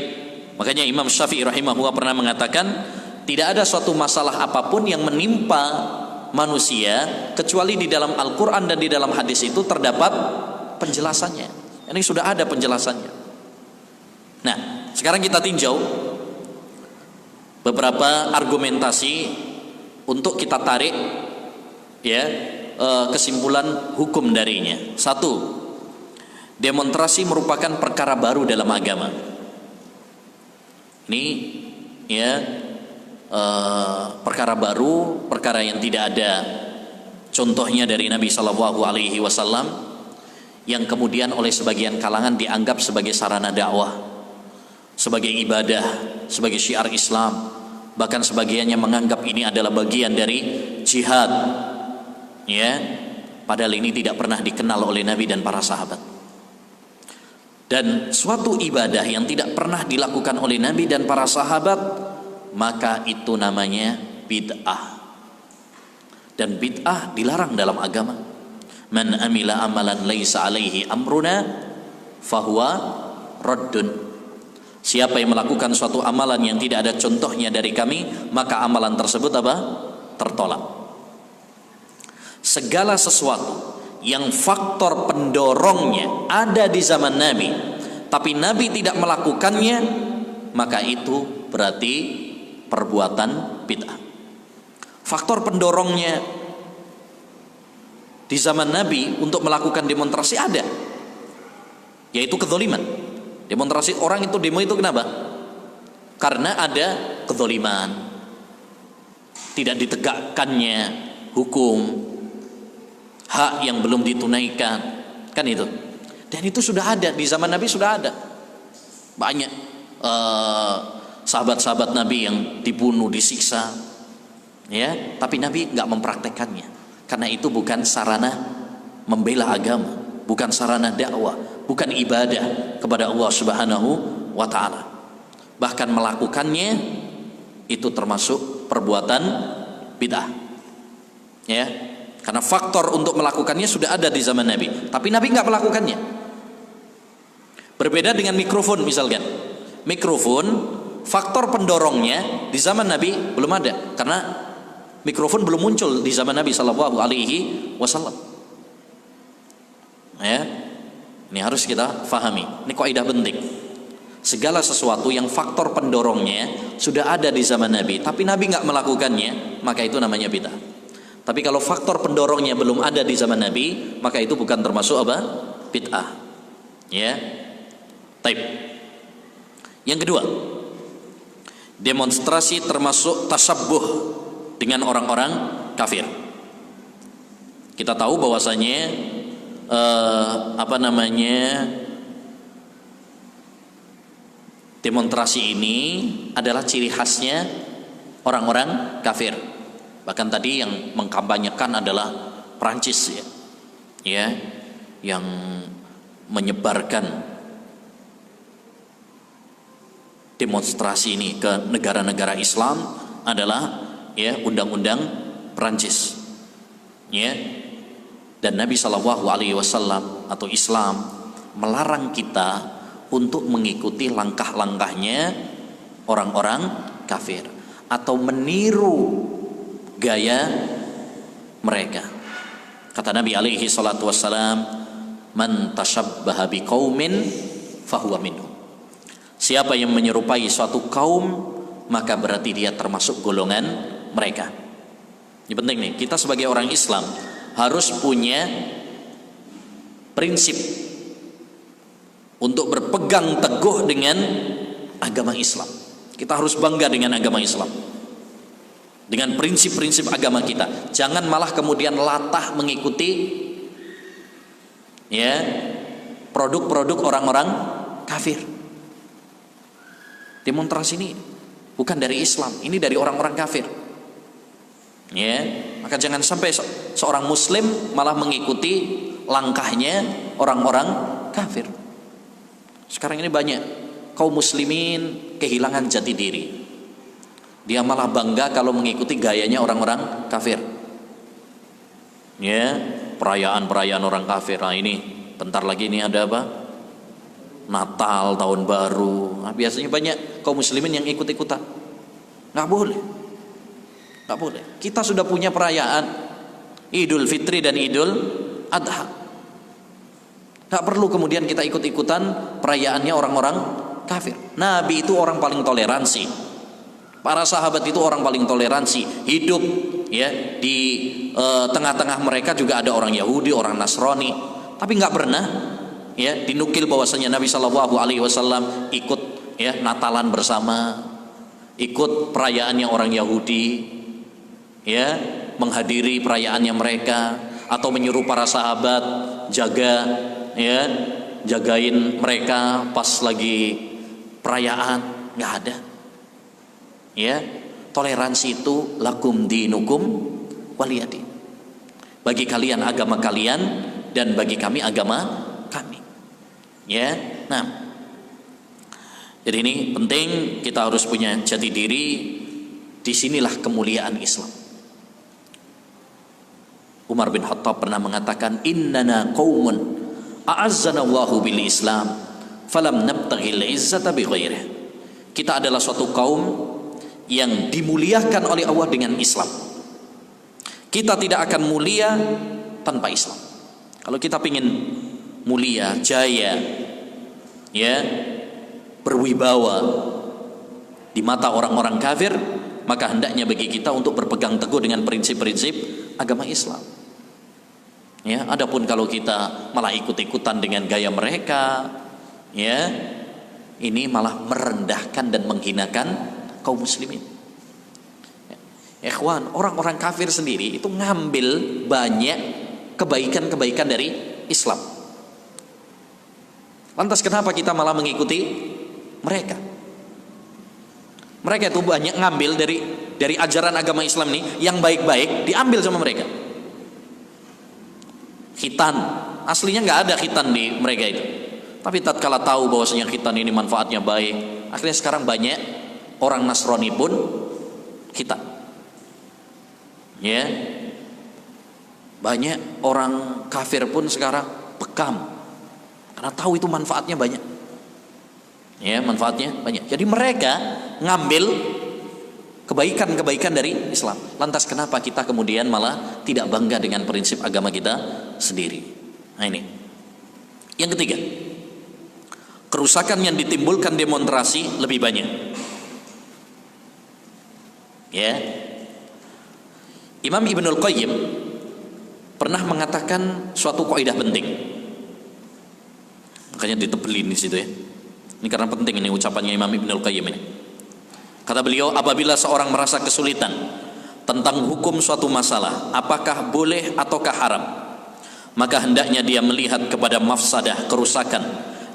Makanya Imam Syafi'i rahimahullah pernah mengatakan, tidak ada suatu masalah apapun yang menimpa manusia kecuali di dalam Al-Quran dan di dalam hadis itu terdapat penjelasannya. Ini sudah ada penjelasannya. Nah, sekarang kita tinjau beberapa argumentasi untuk kita tarik kesimpulan hukum darinya. Satu, demonstrasi merupakan perkara baru dalam agama. Ini perkara baru, perkara yang tidak ada contohnya dari Nabi Shallallahu Alaihi Wasallam, yang kemudian oleh sebagian kalangan dianggap sebagai sarana dakwah, sebagai ibadah, sebagai syiar Islam. Bahkan sebagiannya menganggap ini adalah bagian dari jihad. Padahal ini tidak pernah dikenal oleh Nabi dan para sahabat. Dan suatu ibadah yang tidak pernah dilakukan oleh Nabi dan para sahabat, maka itu namanya bid'ah. Dan bid'ah dilarang dalam agama. Man amila amalan laisa alaihi amruna fahuwa raddun. Siapa yang melakukan suatu amalan yang tidak ada contohnya dari kami, maka amalan tersebut apa? Tertolak. Segala sesuatu yang faktor pendorongnya ada di zaman Nabi, tapi Nabi tidak melakukannya, maka itu berarti perbuatan bid'ah. Faktor pendorongnya di zaman Nabi untuk melakukan demonstrasi ada, yaitu kezaliman. Demonstrasi orang itu demo itu kenapa? Karena ada kezaliman, tidak ditegakkannya hukum, hak yang belum ditunaikan, kan itu. Dan itu sudah ada di zaman Nabi, sudah ada banyak sahabat-sahabat Nabi yang dibunuh, disiksa, tapi Nabi nggak mempraktekannya, karena itu bukan sarana membela agama, bukan sarana dakwah, bukan ibadah kepada Allah Subhanahu wa Ta'ala. Bahkan melakukannya itu termasuk perbuatan bid'ah, karena faktor untuk melakukannya sudah ada di zaman Nabi, tapi Nabi nggak melakukannya. Berbeda dengan mikrofon misalkan. Mikrofon, faktor pendorongnya di zaman Nabi belum ada, karena mikrofon belum muncul di zaman Nabi Shallallahu Alaihi Wasallam. Ini harus kita fahami. Ini kaidah penting. Segala sesuatu yang faktor pendorongnya sudah ada di zaman Nabi, tapi Nabi nggak melakukannya, maka itu namanya bid'ah. Tapi kalau faktor pendorongnya belum ada di zaman Nabi, maka itu bukan termasuk apa? Bid'ah. Taib. Yang kedua, demonstrasi termasuk tasabbuh dengan orang-orang kafir. Kita tahu bahwasanya demonstrasi ini adalah ciri khasnya orang-orang kafir. Bahkan tadi yang mengkampanyekan adalah Prancis, yang menyebarkan demonstrasi ini ke negara-negara Islam adalah undang-undang Prancis, dan Nabi Shallallahu Alaihi Wasallam atau Islam melarang kita untuk mengikuti langkah-langkahnya orang-orang kafir atau meniru gaya mereka. Kata Nabi alaihi salatu wassalam, man tashabbaha biqaumin fahuwa minhum. Siapa yang menyerupai suatu kaum, maka berarti dia termasuk golongan mereka. Ini penting nih, kita sebagai orang Islam harus punya prinsip untuk berpegang teguh dengan agama Islam. Kita harus bangga dengan agama Islam, dengan prinsip-prinsip agama kita. Jangan malah kemudian latah mengikuti ya produk-produk orang-orang kafir. Demonstrasi ini bukan dari Islam, ini dari orang-orang kafir. Ya, maka jangan sampai seorang muslim malah mengikuti langkahnya orang-orang kafir. Sekarang ini banyak kaum muslimin kehilangan jati diri. Dia malah bangga kalau mengikuti gayanya orang-orang kafir. Ya, perayaan-perayaan orang kafir. Nah ini, bentar lagi ini ada apa? Natal, tahun baru. Nah, biasanya banyak kaum muslimin yang ikut-ikutan. Nggak boleh. Nggak boleh. Kita sudah punya perayaan Idul Fitri dan Idul Adha. Nggak perlu kemudian kita ikut-ikutan perayaannya orang-orang kafir. Nabi itu orang paling toleransi. Para sahabat itu orang paling toleransi. Hidup ya di tengah-tengah mereka juga ada orang Yahudi, orang Nasrani. Tapi nggak pernah ya dinukil bahwasanya Nabi Shallallahu Alaihi Wasallam ikut ya Natalan bersama, ikut perayaannya orang Yahudi, ya menghadiri perayaannya mereka, atau menyuruh para sahabat jagain mereka pas lagi perayaan. Nggak ada. Ya, toleransi itu lakum dinukum waliyadin. Bagi kalian agama kalian dan bagi kami agama kami. Ya, nah, jadi ini penting, kita harus punya jati diri. Disinilah kemuliaan Islam. Umar bin Khattab pernah mengatakan, innana qaumun a'azzana Allahu bil Islam falam nabtaghil izzata bi ghairihi. Kita adalah suatu kaum yang dimuliakan oleh Allah dengan Islam. Kita tidak akan mulia tanpa Islam. Kalau kita ingin mulia, jaya, ya, berwibawa di mata orang-orang kafir, maka hendaknya bagi kita untuk berpegang teguh dengan prinsip-prinsip agama Islam. Ya, adapun kalau kita malah ikut-ikutan dengan gaya mereka, ya, ini malah merendahkan dan menghinakan kaum muslimin. Ikhwan, orang-orang kafir sendiri itu ngambil banyak kebaikan-kebaikan dari Islam. Lantas kenapa kita malah mengikuti mereka? Mereka itu banyak ngambil dari ajaran agama Islam ini yang baik-baik, diambil sama mereka. Khitan, aslinya nggak ada khitan di mereka itu. Tapi tatkala tahu bahwasanya khitan ini manfaatnya baik, akhirnya sekarang banyak orang Nasrani pun khitan. Ya, banyak orang kafir pun sekarang bekam karena tahu itu manfaatnya banyak. Ya, manfaatnya banyak. Jadi mereka ngambil kebaikan-kebaikan dari Islam. Lantas kenapa kita kemudian malah tidak bangga dengan prinsip agama kita sendiri? Nah ini. Yang ketiga, kerusakan yang ditimbulkan demonstrasi lebih banyak. Ya, Imam Ibnul Qayyim pernah mengatakan suatu kaidah penting. Makanya ditebelin di situ ya. Ini karena penting ini ucapannya Imam Ibnul Qayyim ini. Kata beliau, apabila seorang merasa kesulitan tentang hukum suatu masalah, apakah boleh ataukah haram, maka hendaknya dia melihat kepada mafsadah, kerusakan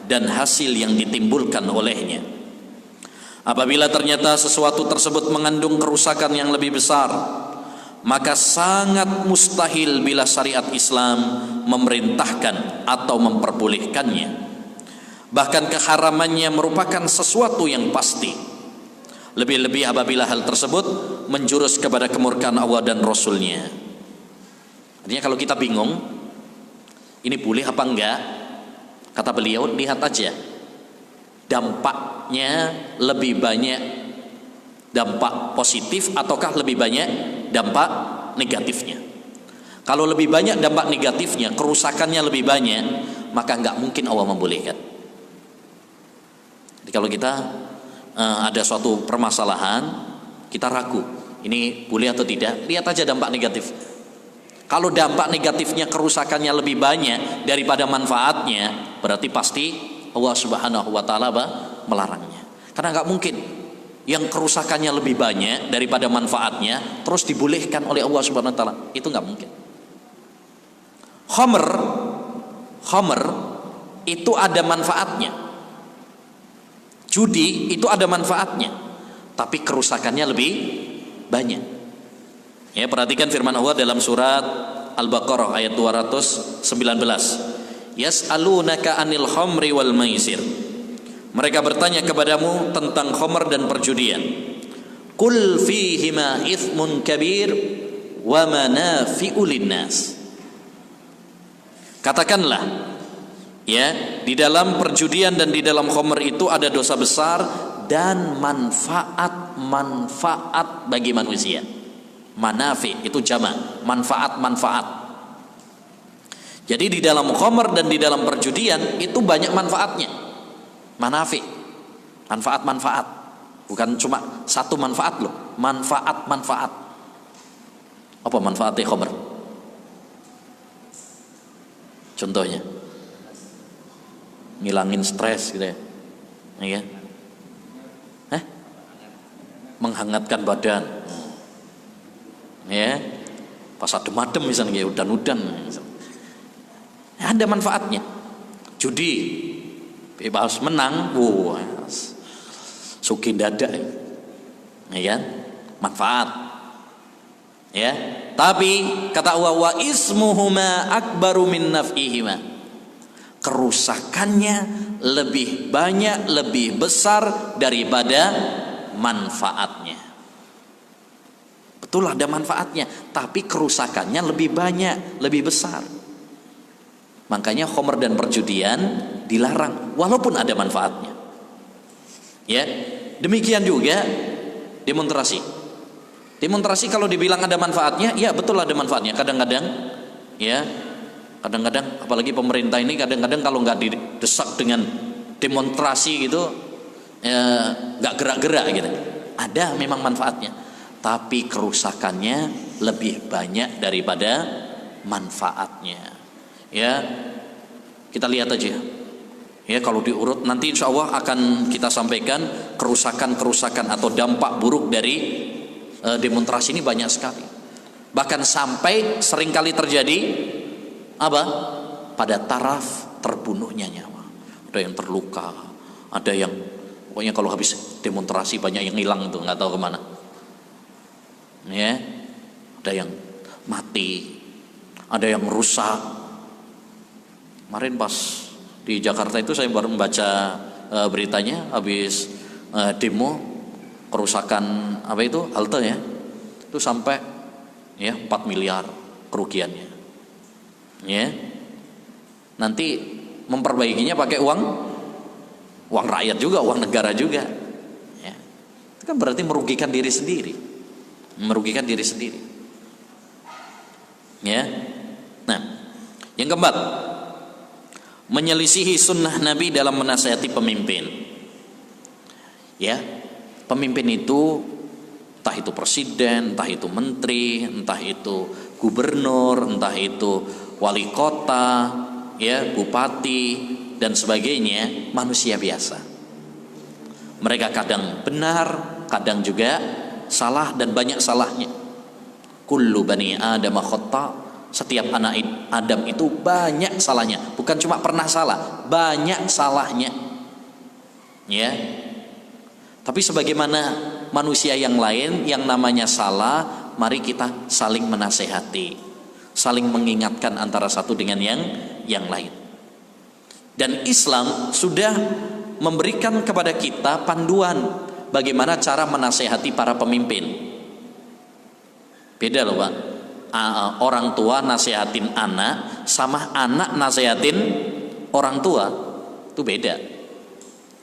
dan hasil yang ditimbulkan olehnya. Apabila ternyata sesuatu tersebut mengandung kerusakan yang lebih besar, maka sangat mustahil bila syariat Islam memerintahkan atau memperbolehkannya. Bahkan keharamannya merupakan sesuatu yang pasti. Lebih-lebih apabila hal tersebut menjurus kepada kemurkaan Allah dan Rasulnya. Artinya kalau kita bingung, ini boleh apa enggak, kata beliau, lihat aja dampaknya lebih banyak dampak positif ataukah lebih banyak dampak negatifnya. Kalau lebih banyak dampak negatifnya, kerusakannya lebih banyak, maka nggak mungkin Allah membolehkan. Jadi kalau kita ada suatu permasalahan, kita ragu, ini boleh atau tidak, lihat aja dampak negatif. Kalau dampak negatifnya, kerusakannya lebih banyak daripada manfaatnya, berarti pasti Allah Subhanahu wa Ta'ala melarangnya. Karena nggak mungkin yang kerusakannya lebih banyak daripada manfaatnya terus dibolehkan oleh Allah Subhanahu wa Ta'ala, itu nggak mungkin. Khamr itu ada manfaatnya, judi itu ada manfaatnya, tapi kerusakannya lebih banyak. Ya, perhatikan firman Allah dalam surat Al-Baqarah ayat 219. Yas'alunaka 'anil khamri wal maisir. Mereka bertanya kepadamu tentang khamr dan perjudian. Qul fihima itsmun kabir wa manafi'u linnas. Katakanlah, ya, di dalam perjudian dan di dalam khamr itu ada dosa besar dan manfaat bagi manusia. Manafi itu jamak, manfaat. Jadi di dalam khamr dan di dalam perjudian itu banyak manfaatnya. Manafi, manfaat. Bukan cuma satu manfaat loh, manfaat. Apa manfaatnya khamr? Contohnya, ngilangin stres gitu ya. Ya. Menghangatkan badan. Ya, pas adem misalnya, ya udan ada manfaatnya. Judi bebas menang, sugih dadak, ya, manfaat. Ya, tapi kata Allah, wa ismuhuma akbaru min naf'ihima. Kerusakannya lebih banyak, lebih besar daripada manfaatnya. Betul ada manfaatnya, tapi kerusakannya lebih banyak, lebih besar. Makanya khamr dan perjudian dilarang walaupun ada manfaatnya. Ya, demikian juga demonstrasi. Demonstrasi kalau dibilang ada manfaatnya, ya betul ada manfaatnya. Kadang-kadang apalagi pemerintah ini kadang-kadang kalau nggak didesak dengan demonstrasi gitu, nggak gerak-gerak gitu. Ada memang manfaatnya, tapi kerusakannya lebih banyak daripada manfaatnya. Ya, kita lihat aja. Ya, kalau diurut nanti insya Allah akan kita sampaikan kerusakan atau dampak buruk dari demonstrasi ini banyak sekali. Bahkan sampai seringkali terjadi apa? Pada taraf terbunuhnya nyawa. Ada yang terluka, ada yang pokoknya kalau habis demonstrasi banyak yang hilang tuh, nggak tahu kemana. Ya, ada yang mati, ada yang rusak. Kemarin pas di Jakarta itu saya baru membaca beritanya habis demo kerusakan apa itu halte ya, itu sampai ya 4 miliar kerugiannya. Ya, nanti memperbaikinya pakai uang rakyat juga, uang negara juga. Ya, itu kan berarti merugikan diri sendiri. Ya. Nah, yang keempat, menyelisihi sunnah Nabi dalam menasihati pemimpin. Ya, pemimpin itu entah itu presiden, entah itu menteri, entah itu gubernur, entah itu wali kota, ya, bupati dan sebagainya, manusia biasa. Mereka kadang benar, kadang juga salah dan banyak salahnya. Kullu bani Adam khata, setiap anak Adam itu banyak salahnya, bukan cuma pernah salah, banyak salahnya. Ya. Tapi sebagaimana manusia yang lain yang namanya salah, mari kita saling menasehati, saling mengingatkan antara satu dengan yang lain. Dan Islam sudah memberikan kepada kita panduan bagaimana cara menasehati para pemimpin. Beda loh Pak, orang tua nasihatin anak sama anak nasihatin orang tua itu beda.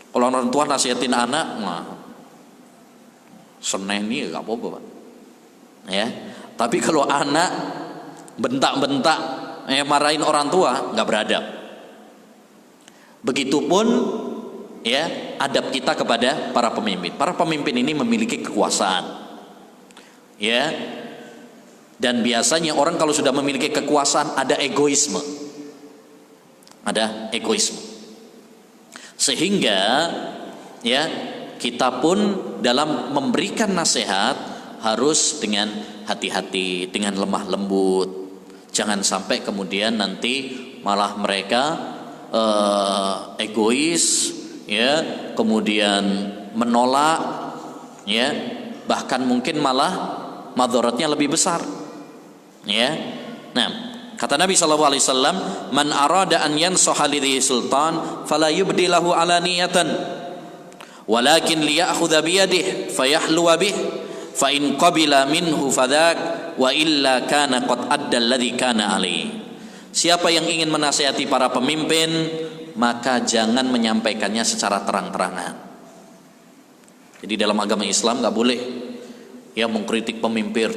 Kalau orang tua nasihatin anak, seneni nggak apa-apa Pak. Ya, tapi kalau anak bentak-bentak, marahin orang tua, nggak beradab. Begitupun ya adab kita kepada para pemimpin. Para pemimpin ini memiliki kekuasaan, ya. Dan biasanya orang kalau sudah memiliki kekuasaan ada egoisme, sehingga ya kita pun dalam memberikan nasihat harus dengan hati-hati, dengan lemah lembut. Jangan sampai kemudian nanti malah mereka egois, ya, kemudian menolak, ya, bahkan mungkin malah madharatnya lebih besar, ya. Nah, kata Nabi SAW, man arada an yansaha lidhi sultan fala yubdilahu alaniyatan walakin liya'khudha biyadihi fayahluwa bih fa in qabila minhu fadak wa illa kana qad adda alladhi kana alaihi. Siapa yang ingin menasihati para pemimpin, maka jangan menyampaikannya secara terang-terangan. Jadi dalam agama Islam nggak boleh ya mengkritik pemimpin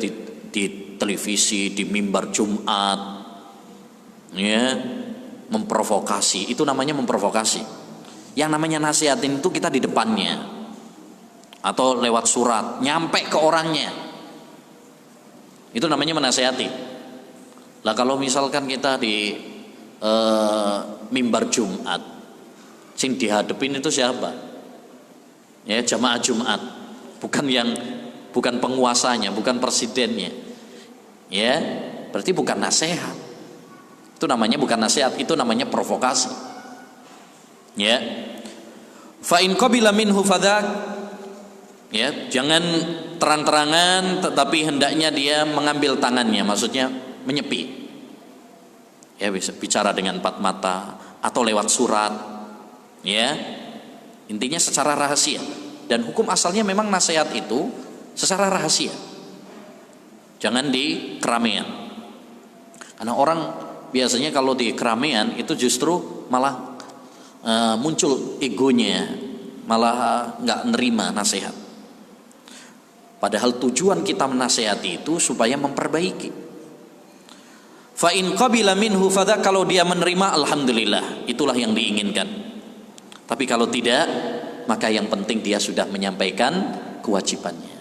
di televisi, di mimbar Jumat, ya, memprovokasi. Itu namanya memprovokasi. Yang namanya nasihatin itu kita di depannya atau lewat surat, nyampe ke orangnya. Itu namanya menasihati. Lah kalau misalkan kita di mimbar Jumat, sing dihadepin itu siapa? Ya, jamaah Jumat, bukan penguasanya, bukan presidennya. Ya, berarti bukan nasihat. Itu namanya bukan nasihat, itu namanya provokasi. Ya. Fa in qabila minhu fadak. Ya, jangan terang-terangan, tetapi hendaknya dia mengambil tangannya, maksudnya menyepi. Ya, bisa bicara dengan empat mata atau lewat surat. Ya. Intinya secara rahasia. Dan hukum asalnya memang nasihat itu secara rahasia. Jangan di keramaian. Karena orang biasanya kalau di keramaian itu justru malah muncul egonya, malah nggak nerima nasihat. Padahal tujuan kita menasihati itu supaya memperbaiki. Fa in qabila minhu fadha, kalau dia menerima alhamdulillah, itulah yang diinginkan. Tapi kalau tidak, maka yang penting dia sudah menyampaikan kewajibannya.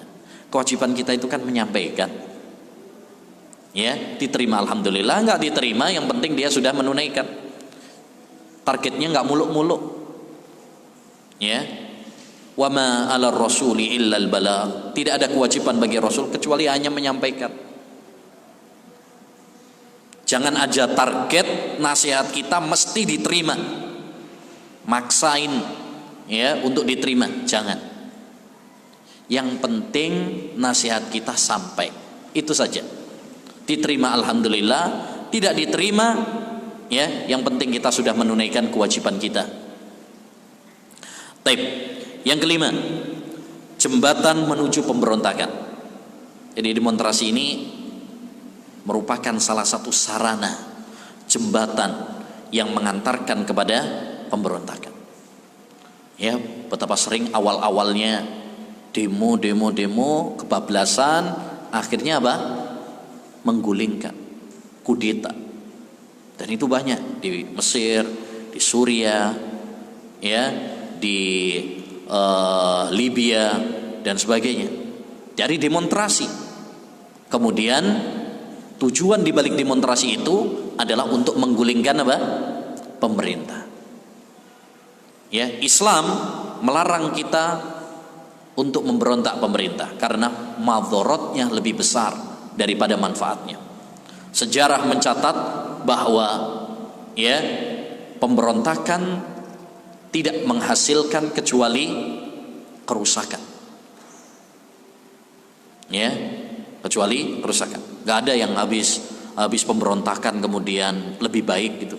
Kewajiban kita itu kan menyampaikan. Ya, diterima alhamdulillah, nggak diterima yang penting dia sudah menunaikan. Targetnya nggak muluk-muluk. Ya. Wa ma 'alar rasuli illal balagh. Tidak ada kewajiban bagi Rasul kecuali hanya menyampaikan. Jangan aja target nasihat kita mesti diterima. Maksain ya untuk diterima, jangan. Yang penting nasihat kita sampai. Itu saja. Diterima alhamdulillah, tidak diterima ya, yang penting kita sudah menunaikan kewajiban kita. Taib. Yang kelima, jembatan menuju pemberontakan. Jadi demonstrasi ini merupakan salah satu sarana jembatan yang mengantarkan kepada pemberontakan. Ya, betapa sering awal-awalnya demo kebablasan, akhirnya apa? Menggulingkan, kudeta. Dan itu banyak di Mesir, di Suriah, ya, di Libya dan sebagainya. Dari demonstrasi. Kemudian tujuan di balik demonstrasi itu adalah untuk menggulingkan apa? Pemerintah. Ya, Islam melarang kita untuk memberontak pemerintah karena madharatnya lebih besar daripada manfaatnya. Sejarah mencatat bahwa ya pemberontakan tidak menghasilkan kecuali kerusakan. Ya, kecuali kerusakan. Gak ada yang habis pemberontakan kemudian lebih baik gitu.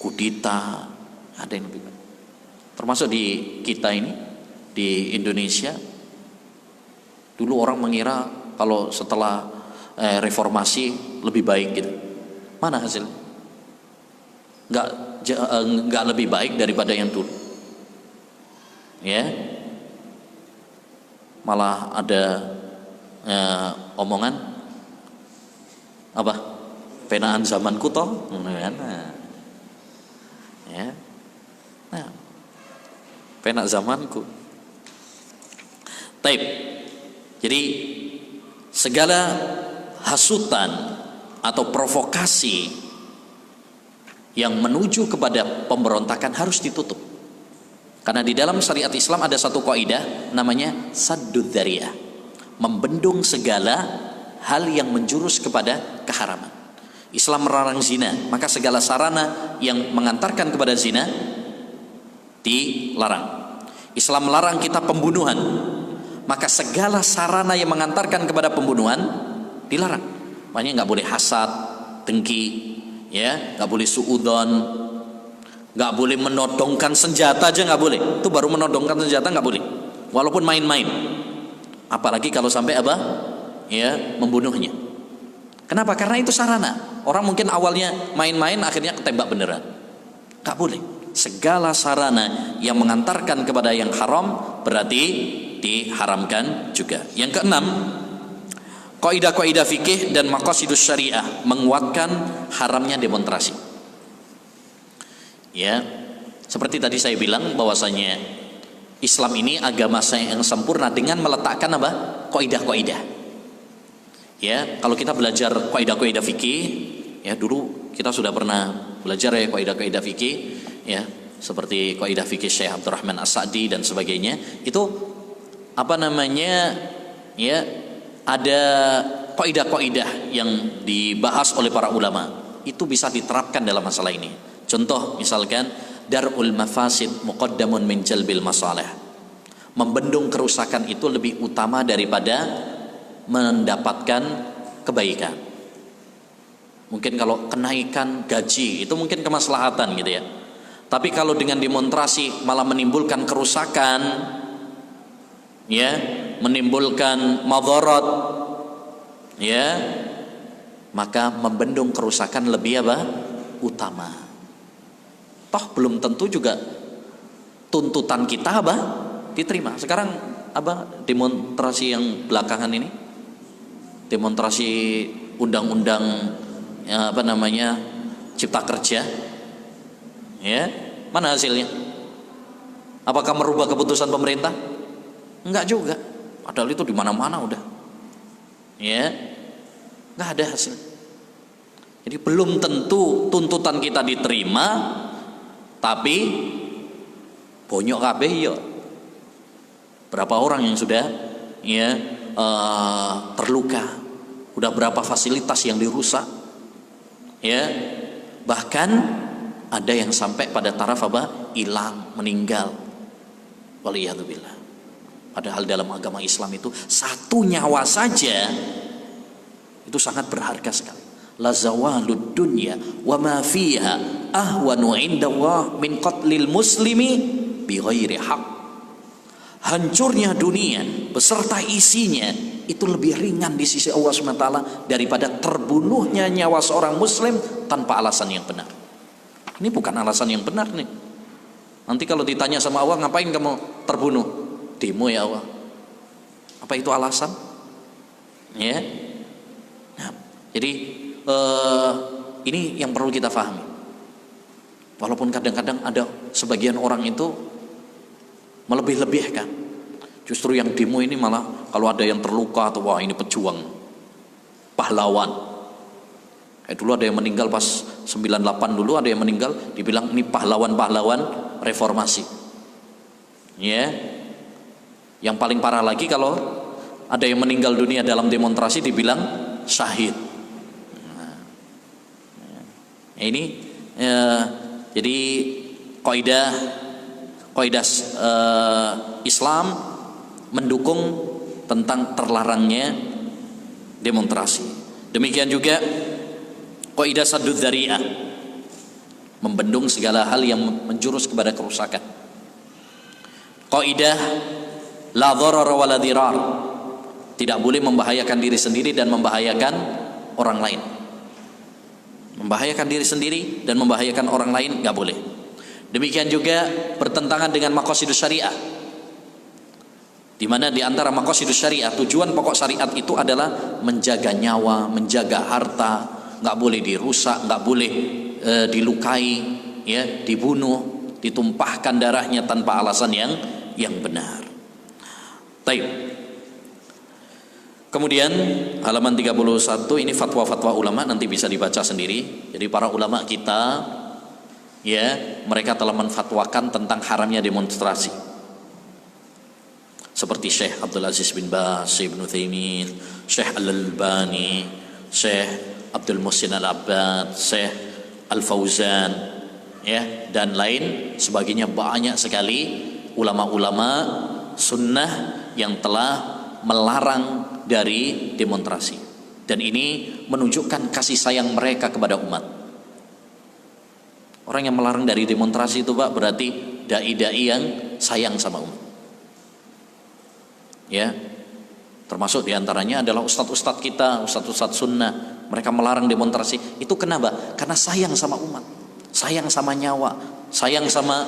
Kudeta, ada yang lebih baik. Termasuk di kita ini, di Indonesia, dulu orang mengira kalau setelah reformasi lebih baik gitu. Mana hasilnya? Nggak lebih baik daripada yang dulu. Ya, malah ada omongan Apa? Penaan zamanku toh. Nah. Ya. Nah. Pena zamanku. Taib. Jadi segala hasutan atau provokasi yang menuju kepada pemberontakan harus ditutup. Karena di dalam syariat Islam ada satu kaidah namanya saddud dzari'ah, membendung segala hal yang menjurus kepada keharaman. Islam melarang zina, maka segala sarana yang mengantarkan kepada zina dilarang. Islam melarang kita pembunuhan, maka segala sarana yang mengantarkan kepada pembunuhan dilarang. Makanya nggak boleh hasad, dengki, ya, nggak boleh suudzon, nggak boleh menodongkan senjata aja nggak boleh. Itu baru menodongkan senjata nggak boleh, walaupun main-main. Apalagi kalau sampai apa? Ya, membunuhnya. Kenapa? Karena itu sarana. Orang mungkin awalnya main-main, akhirnya ketembak beneran. Nggak boleh. Segala sarana yang mengantarkan kepada yang haram berarti diharamkan juga. Yang keenam, kaidah-kaidah fikih dan maqasidus syariah menguatkan haramnya demonstrasi. Ya, seperti tadi saya bilang bahwasanya Islam ini agama yang sempurna dengan meletakkan apa? Kaidah-kaidah. Ya, kalau kita belajar kaidah-kaidah fikih, ya dulu kita sudah pernah belajar ya kaidah-kaidah fikih, ya seperti kaidah fikih Syekh Abdurrahman As-Sa'di dan sebagainya. Itu apa namanya? Ya, ada kaidah-kaidah yang dibahas oleh para ulama. Itu bisa diterapkan dalam masalah ini. Contoh misalkan darul mafasid muqaddamun min jalbil masalih. Membendung kerusakan itu lebih utama daripada mendapatkan kebaikan. Mungkin kalau kenaikan gaji itu mungkin kemaslahatan gitu ya. Tapi kalau dengan demonstrasi malah menimbulkan kerusakan, ya, menimbulkan madarat, ya, maka membendung kerusakan lebih apa? Utama. Toh belum tentu juga tuntutan kita apa? Diterima. Sekarang apa? Demonstrasi yang belakangan ini, demonstrasi undang-undang ya, apa namanya, cipta kerja, ya, mana hasilnya? Apakah merubah keputusan pemerintah? Enggak juga. Padahal itu di mana-mana udah, ya, enggak ada hasil. Jadi belum tentu tuntutan kita diterima, tapi bonyok kabeh ya. Berapa orang yang sudah ya terluka, udah berapa fasilitas yang dirusak, ya, bahkan ada yang sampai pada taraf apa? Hilang, meninggal. Waliyadzubillah. Padahal dalam agama Islam itu satu nyawa saja itu sangat berharga sekali. La zawalud dunya wa ma fiha ahwanu indallah min qatlil muslimi bi ghairi haq. Hancurnya dunia beserta isinya itu lebih ringan di sisi Allah SWT daripada terbunuhnya nyawa seorang muslim tanpa alasan yang benar. Ini bukan alasan yang benar nih. Nanti kalau ditanya sama Allah, ngapain kamu terbunuh? Demo ya Allah. Apa itu alasan? Ya. Nah, jadi ini yang perlu kita pahami. Walaupun kadang-kadang ada sebagian orang itu melebih-lebihkan. Justru yang demo ini malah kalau ada yang terluka atau wah ini pejuang, pahlawan. Kayak dulu ada yang meninggal pas 98 dulu ada yang meninggal dibilang ini pahlawan-pahlawan reformasi. Ya. Yang paling parah lagi kalau ada yang meninggal dunia dalam demonstrasi dibilang syahid. Nah, ini jadi kaidah Islam mendukung tentang terlarangnya demonstrasi. Demikian juga kaidah saddud dzari'ah, membendung segala hal yang menjurus kepada kerusakan. Kaidah la dharara wa la dirar, tidak boleh membahayakan diri sendiri dan membahayakan orang lain. Membahayakan diri sendiri dan membahayakan orang lain enggak boleh. Demikian juga bertentangan dengan maqasidus syariah. Di mana di antara maqasidus syariat, tujuan pokok syariat itu adalah menjaga nyawa, menjaga harta, nggak boleh dirusak, nggak boleh dilukai, ya, dibunuh, ditumpahkan darahnya tanpa alasan yang benar. Baik. Kemudian halaman 31 ini fatwa-fatwa ulama, nanti bisa dibaca sendiri. Jadi para ulama kita, ya, mereka telah menfatwakan tentang haramnya demonstrasi. Seperti Syekh Abdul Aziz bin Baz, Syekh Ibnu Utsaimin, Syekh Al-Albani, Syekh Abdul Muhsin Al-Abbad, Syekh Al-Fauzan, ya, dan lain sebagainya. Banyak sekali ulama-ulama sunnah yang telah melarang dari demonstrasi, dan ini menunjukkan kasih sayang mereka kepada umat. Orang yang melarang dari demonstrasi itu, Pak, berarti dai-dai yang sayang sama umat, ya. Termasuk diantaranya adalah ustadz-ustadz kita, ustadz-ustadz sunnah. Mereka melarang demonstrasi. Itu kenapa? Karena sayang sama umat, sayang sama nyawa, sayang sama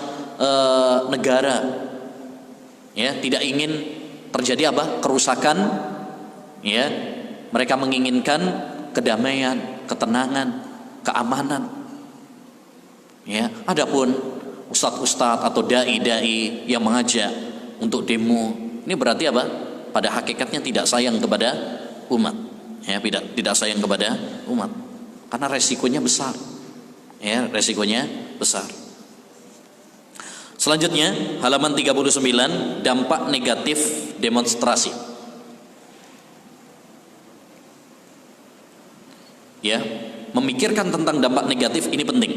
negara, ya. Tidak ingin terjadi apa? Kerusakan, ya. Mereka menginginkan kedamaian, ketenangan, keamanan, ya. Adapun ustadz-ustadz atau dai-dai yang mengajak untuk demo, ini berarti apa? Pada hakikatnya tidak sayang kepada umat, ya, tidak sayang kepada umat, karena resikonya besar, ya, resikonya besar. Selanjutnya halaman 39, dampak negatif demonstrasi. Ya, memikirkan tentang dampak negatif ini penting.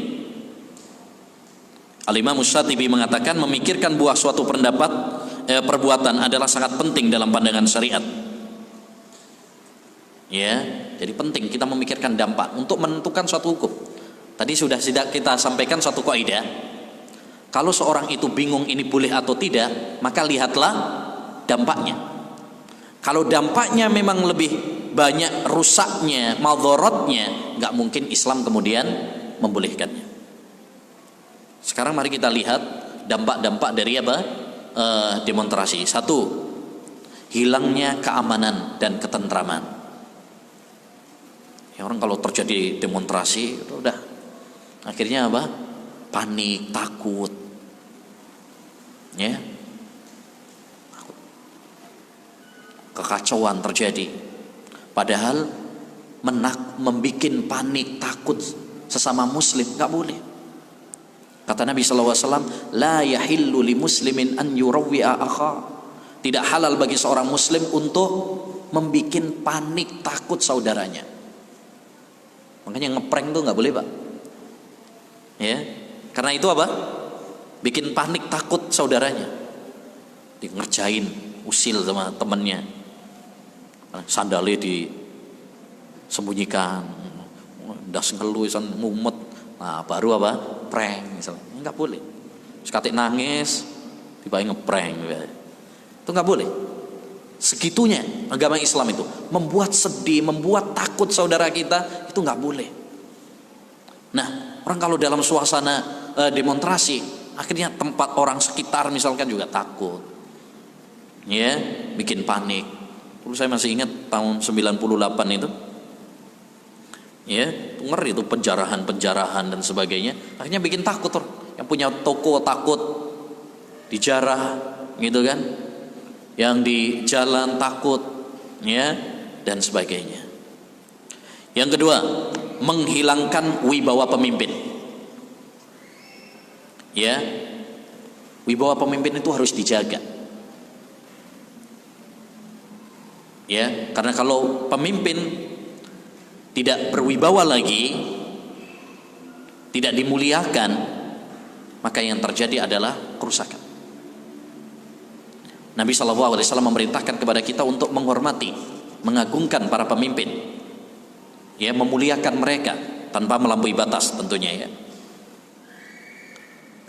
Al-Imam Musyatibi mengatakan memikirkan buah suatu perbuatan adalah sangat penting dalam pandangan syariat. Ya, jadi penting kita memikirkan dampak untuk menentukan suatu hukum. Tadi sudah kita sampaikan suatu kaidah. Kalau seorang itu bingung ini boleh atau tidak, maka lihatlah dampaknya. Kalau dampaknya memang lebih banyak rusaknya, madharatnya, nggak mungkin Islam kemudian membolehkannya. Sekarang mari kita lihat dampak-dampak dari apa? Demonstrasi. Satu, hilangnya keamanan dan ketentraman. Ya, orang kalau terjadi demonstrasi, udah akhirnya apa? Panik, takut, ya, kekacauan terjadi. Padahal membuat panik, takut sesama Muslim nggak boleh. Kata Nabi SAW, la yahillu li muslimin an yurawwi'a akha. Tidak halal bagi seorang muslim untuk membuat panik, takut saudaranya. Makanya ngeprank tuh nggak boleh, Pak. Ya, karena itu apa? Bikin panik, takut saudaranya. Ngerjain, usil sama temannya. Sandalnya disembunyikan, das ngeluisan mumet. Nah, baru apa? Prank misalnya. Enggak boleh. Sekatik nangis, tiba-tiba ngeprank. Itu enggak boleh. Segitunya agama Islam itu. Membuat sedih, membuat takut saudara kita, itu enggak boleh. Nah, orang kalau dalam suasana demonstrasi, akhirnya tempat orang sekitar misalkan juga takut. Ya, bikin panik. Dulu saya masih ingat tahun 98 itu. Ya, ngeri itu penjarahan dan sebagainya. Akhirnya bikin takut orang. Yang punya toko takut dijarah, gitu kan? Yang di jalan takut, ya, dan sebagainya. Yang kedua, menghilangkan wibawa pemimpin. Ya, wibawa pemimpin itu harus dijaga. Ya, karena kalau pemimpin tidak berwibawa lagi, tidak dimuliakan, maka yang terjadi adalah kerusakan. Nabi SAW memerintahkan kepada kita untuk menghormati, mengagungkan para pemimpin, ya, memuliakan mereka tanpa melampaui batas tentunya, ya.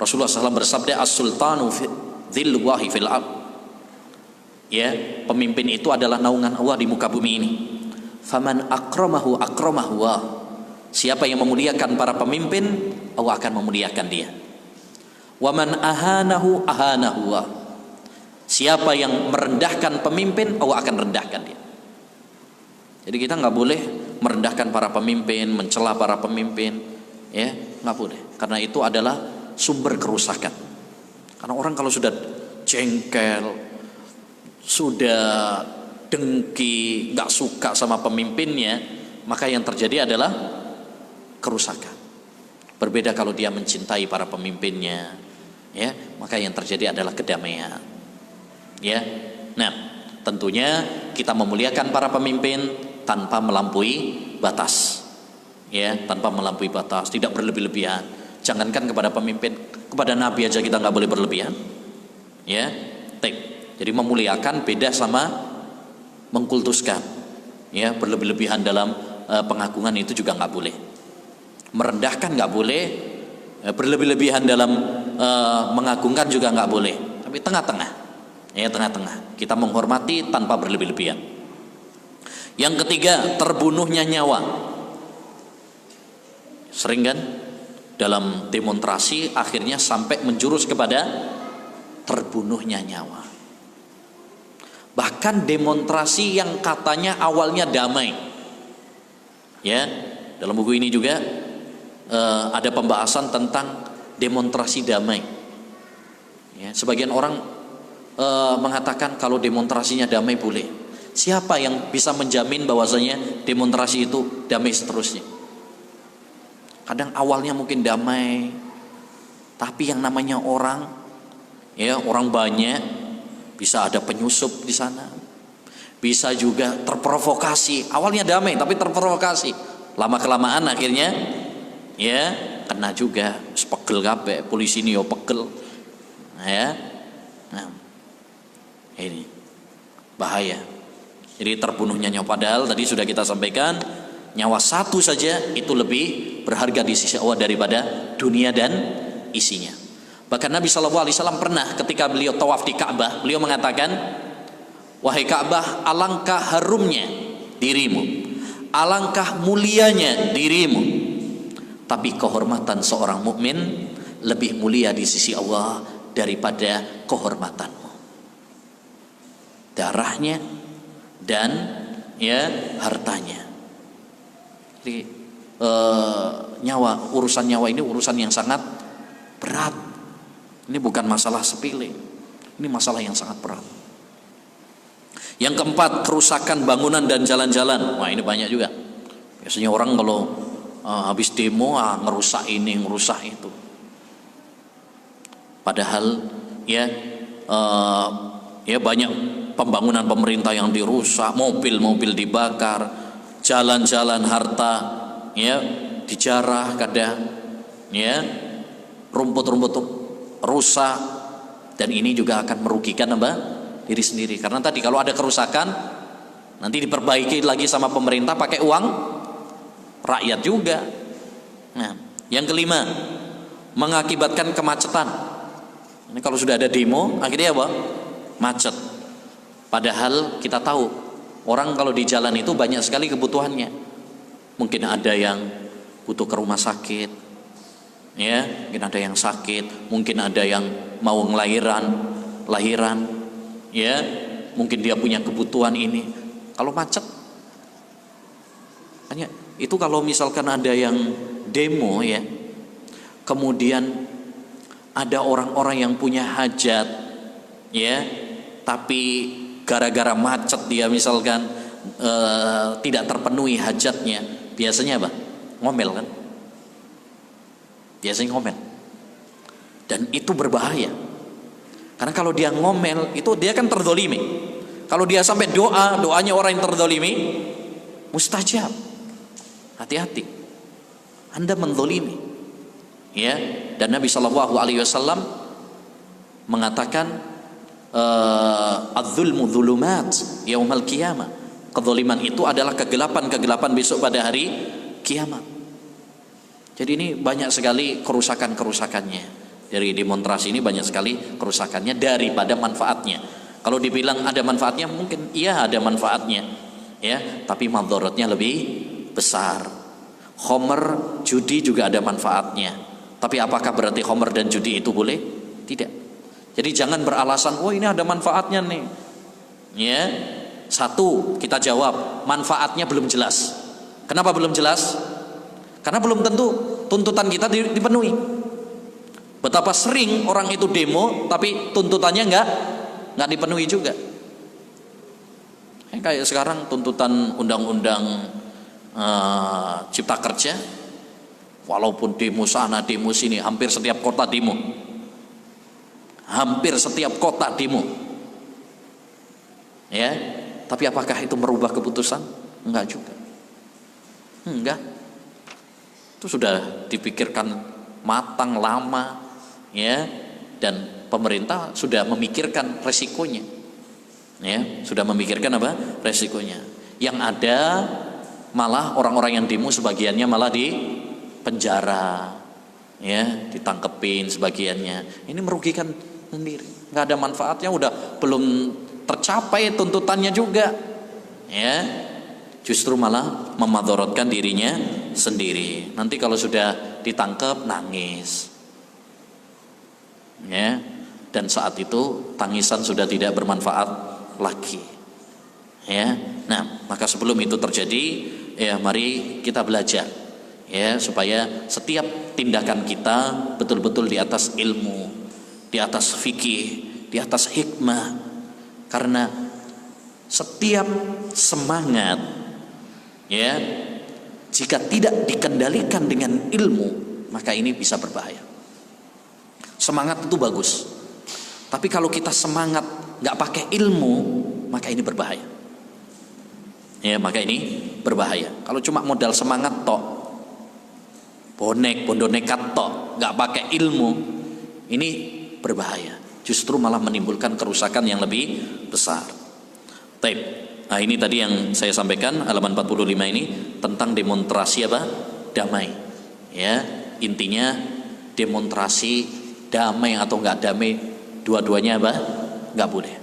Rasulullah SAW bersabda, as-sultanu dzil wahi fil ard. Ya, pemimpin itu adalah naungan Allah di muka bumi ini. Faman akramahu akramahu wa. Siapa yang memuliakan para pemimpin, Allah akan memuliakan dia. Waman ahanahu ahanahu wa. Siapa yang merendahkan pemimpin, Allah akan rendahkan dia. Jadi kita nggak boleh merendahkan para pemimpin, mencela para pemimpin, ya nggak boleh. Karena itu adalah sumber kerusakan. Karena orang kalau sudah jengkel, sudah dengki, nggak suka sama pemimpinnya, maka yang terjadi adalah kerusakan. Berbeda kalau dia mencintai para pemimpinnya, ya maka yang terjadi adalah kedamaian. Ya, nah tentunya kita memuliakan para pemimpin tanpa melampaui batas, ya tanpa melampaui batas, tidak berlebih-lebihan. Jangankan kepada pemimpin, kepada Nabi aja kita nggak boleh berlebihan, ya. Jadi memuliakan beda sama mengkultuskan, ya berlebih-lebihan dalam pengagungan itu juga nggak boleh. Merendahkan nggak boleh, berlebih-lebihan dalam mengagungkan juga nggak boleh. Tapi tengah-tengah, ya tengah-tengah. Kita menghormati tanpa berlebih-lebihan. Yang ketiga, terbunuhnya nyawa. Sering kan dalam demonstrasi akhirnya sampai menjurus kepada terbunuhnya nyawa. Bahkan demonstrasi yang katanya awalnya damai, ya dalam buku ini juga ada pembahasan tentang demonstrasi damai. Ya, sebagian orang mengatakan kalau demonstrasinya damai boleh. Siapa yang bisa menjamin bahwasanya demonstrasi itu damai seterusnya? Kadang awalnya mungkin damai, tapi yang namanya orang, ya orang banyak, bisa ada penyusup di sana, bisa juga terprovokasi. Awalnya damai tapi terprovokasi, lama kelamaan akhirnya ya kena juga, pegel kabeh, polisi ini yo pegel, ya. Nah, ini bahaya. Jadi terbunuhnya nyawa, padahal tadi sudah kita sampaikan nyawa satu saja itu lebih berharga di sisi Allah daripada dunia dan isinya. Bahkan Nabi SAW pernah ketika beliau tawaf di Ka'bah, beliau mengatakan, wahai Ka'bah, alangkah harumnya dirimu, alangkah mulianya dirimu, tapi kehormatan seorang mukmin lebih mulia di sisi Allah daripada kehormatanmu, darahnya dan ya hartanya. Jadi urusan nyawa ini urusan yang sangat berat. Ini bukan masalah sepele, ini masalah yang sangat berat. Yang keempat, kerusakan bangunan dan jalan-jalan. Wah ini banyak juga. Biasanya orang kalau habis demo ngerusak ini, ngerusak itu. Padahal ya banyak pembangunan pemerintah yang dirusak, mobil-mobil dibakar, jalan-jalan harta ya dijarah kadang, ya rumput-rumput rusak, dan ini juga akan merugikan diri sendiri. Karena tadi kalau ada kerusakan nanti diperbaiki lagi sama pemerintah pakai uang rakyat juga. Nah, yang kelima, mengakibatkan kemacetan. Ini kalau sudah ada demo akhirnya apa? Macet. Padahal kita tahu orang kalau di jalan itu banyak sekali kebutuhannya. Mungkin ada yang butuh ke rumah sakit, ya, mungkin ada yang sakit, mungkin ada yang mau lahiran, ya, mungkin dia punya kebutuhan ini. Kalau macet, hanya itu kalau misalkan ada yang demo, ya, kemudian ada orang-orang yang punya hajat, ya, tapi gara-gara macet dia misalkan tidak terpenuhi hajatnya, biasanya apa? Ngomel kan? Biasanya ngomel. Dan itu berbahaya. Karena kalau dia ngomel itu dia kan terdolimi. Kalau dia sampai doanya orang yang terdolimi mustajab. Hati-hati, Anda mendolimi, ya. Dan Nabi SAW mengatakan adzulmu dzulumat yaumal qiyamah. Kedzaliman itu adalah kegelapan besok pada hari kiamat. Jadi ini banyak sekali kerusakannya. Dari demonstrasi ini banyak sekali kerusakannya daripada manfaatnya. Kalau dibilang ada manfaatnya, mungkin iya ada manfaatnya, ya, tapi madharatnya lebih besar. Khamr, judi juga ada manfaatnya. Tapi apakah berarti khamr dan judi itu boleh? Tidak. Jadi jangan beralasan, oh ini ada manfaatnya nih. Ya, satu kita jawab, manfaatnya belum jelas. Kenapa belum jelas? Karena belum tentu tuntutan kita dipenuhi. Betapa sering orang itu demo, tapi tuntutannya nggak dipenuhi juga. Kayak sekarang tuntutan undang-undang Cipta Kerja, walaupun demo sana demo sini, hampir setiap kota demo. Hampir setiap kota demo. Ya, tapi apakah itu merubah keputusan? Enggak juga. Enggak. Itu sudah dipikirkan matang lama, ya, dan pemerintah sudah memikirkan resikonya. Ya, sudah memikirkan apa? Resikonya. Yang ada malah orang-orang yang demo sebagiannya malah di penjara, ya, ditangkepin sebagiannya. Ini merugikan sendiri, nggak ada manfaatnya, udah belum tercapai tuntutannya juga, ya, justru malah memadorotkan dirinya sendiri. Nanti kalau sudah ditangkap nangis, ya, dan saat itu tangisan sudah tidak bermanfaat lagi, ya. Nah, maka sebelum itu terjadi, ya, mari kita belajar, ya, supaya setiap tindakan kita betul-betul di atas ilmu, di atas fikih, di atas hikmah. Karena setiap semangat, ya, jika tidak dikendalikan dengan ilmu, maka ini bisa berbahaya. Semangat itu bagus, tapi kalau kita semangat nggak pakai ilmu, maka ini berbahaya. Ya, maka ini berbahaya. Kalau cuma modal semangat tok, bondo nekat tok, nggak pakai ilmu, ini berbahaya. Justru malah menimbulkan kerusakan yang lebih besar. Baik. Nah, ini tadi yang saya sampaikan halaman 45 ini tentang demonstrasi apa? Damai. Ya, intinya demonstrasi damai atau enggak damai, dua-duanya apa? Enggak boleh.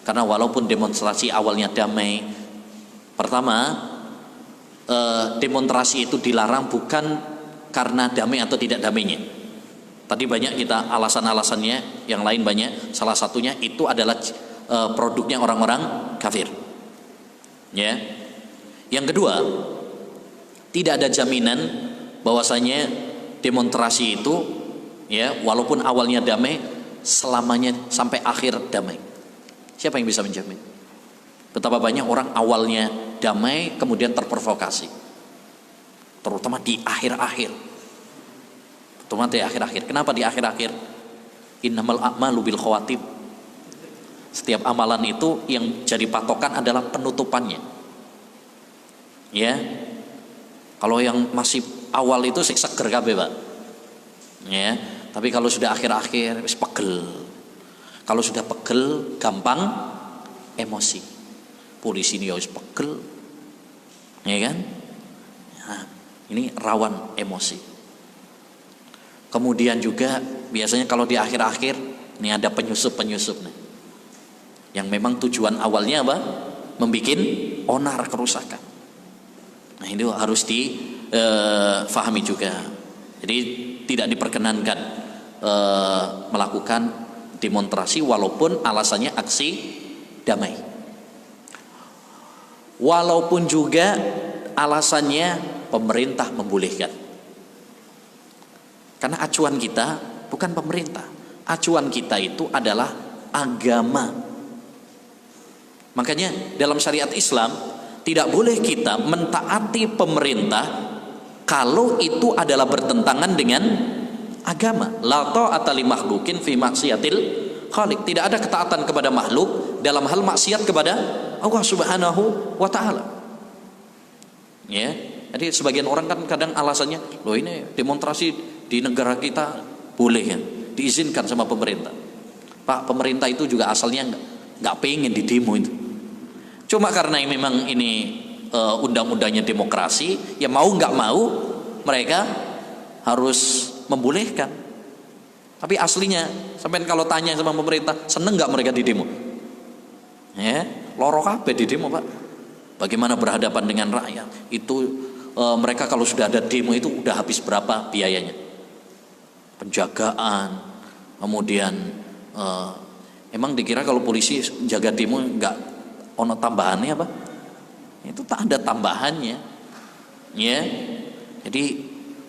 Karena walaupun demonstrasi awalnya damai, pertama demonstrasi itu dilarang bukan karena damai atau tidak damainya. Tadi banyak kita alasan-alasannya, yang lain banyak. Salah satunya itu adalah produknya orang-orang kafir. Ya. Yang kedua, tidak ada jaminan bahwasanya demonstrasi itu, ya, walaupun awalnya damai, selamanya sampai akhir damai. Siapa yang bisa menjamin? Betapa banyak orang awalnya damai kemudian terprovokasi, terutama di akhir-akhir. Di akhir-akhir. Kenapa di akhir-akhir? Innamal a'malu bil khawatim. Setiap amalan itu yang jadi patokan adalah penutupannya. Ya. Kalau yang masih awal itu seger kabeh, Pak. Ya. Tapi kalau sudah akhir-akhir wis pegel. Kalau sudah pegel gampang emosi. Polisi ini wis pegel. Ya kan? Nah, ini rawan emosi. Kemudian juga biasanya kalau di akhir-akhir ini ada penyusup-penyusup nih, yang memang tujuan awalnya apa? Membikin onar, kerusakan. Nah, ini harus difahami juga. Jadi tidak diperkenankan melakukan demonstrasi walaupun alasannya aksi damai. Walaupun juga alasannya pemerintah membolehkan. Karena acuan kita bukan pemerintah, acuan kita itu adalah agama. Makanya dalam syariat Islam tidak boleh kita mentaati pemerintah kalau itu adalah bertentangan dengan agama. La ta'ata li makhluqin fi maksiatil khaliq. Tidak ada ketaatan kepada makhluk dalam hal maksiat kepada Allah Subhanahu wa taala. Ya. Jadi sebagian orang kan kadang alasannya, loh ini demonstrasi di negara kita boleh ya, diizinkan sama pemerintah. Pak, pemerintah itu juga asalnya nggak pengen di demo itu. Cuma karena memang ini undang-undangnya demokrasi, ya mau nggak mau mereka harus membolehkan. Tapi aslinya, sampai kalau tanya sama pemerintah, seneng nggak mereka di demo? Ya, loro kabeh di demo, Pak. Bagaimana berhadapan dengan rakyat? Itu mereka kalau sudah ada demo itu udah habis berapa biayanya? Penjagaan, kemudian Emang dikira kalau polisi jaga demo nggak ono tambahannya apa? Itu tak ada tambahannya, ya. Jadi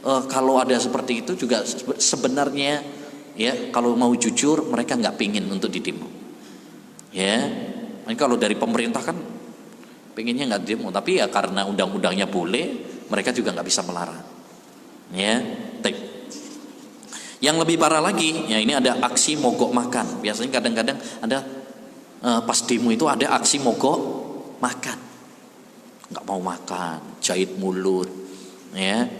kalau ada seperti itu juga sebenarnya, ya, kalau mau jujur mereka nggak pingin untuk didemo, ya. Kalau dari pemerintah kan pengennya nggak demo, tapi ya karena undang-undangnya boleh, mereka juga nggak bisa melarang, ya. Yang lebih parah lagi, ya, ini ada aksi mogok makan. Biasanya kadang-kadang ada pas demo itu ada aksi mogok makan, nggak mau makan, jahit mulut, ya,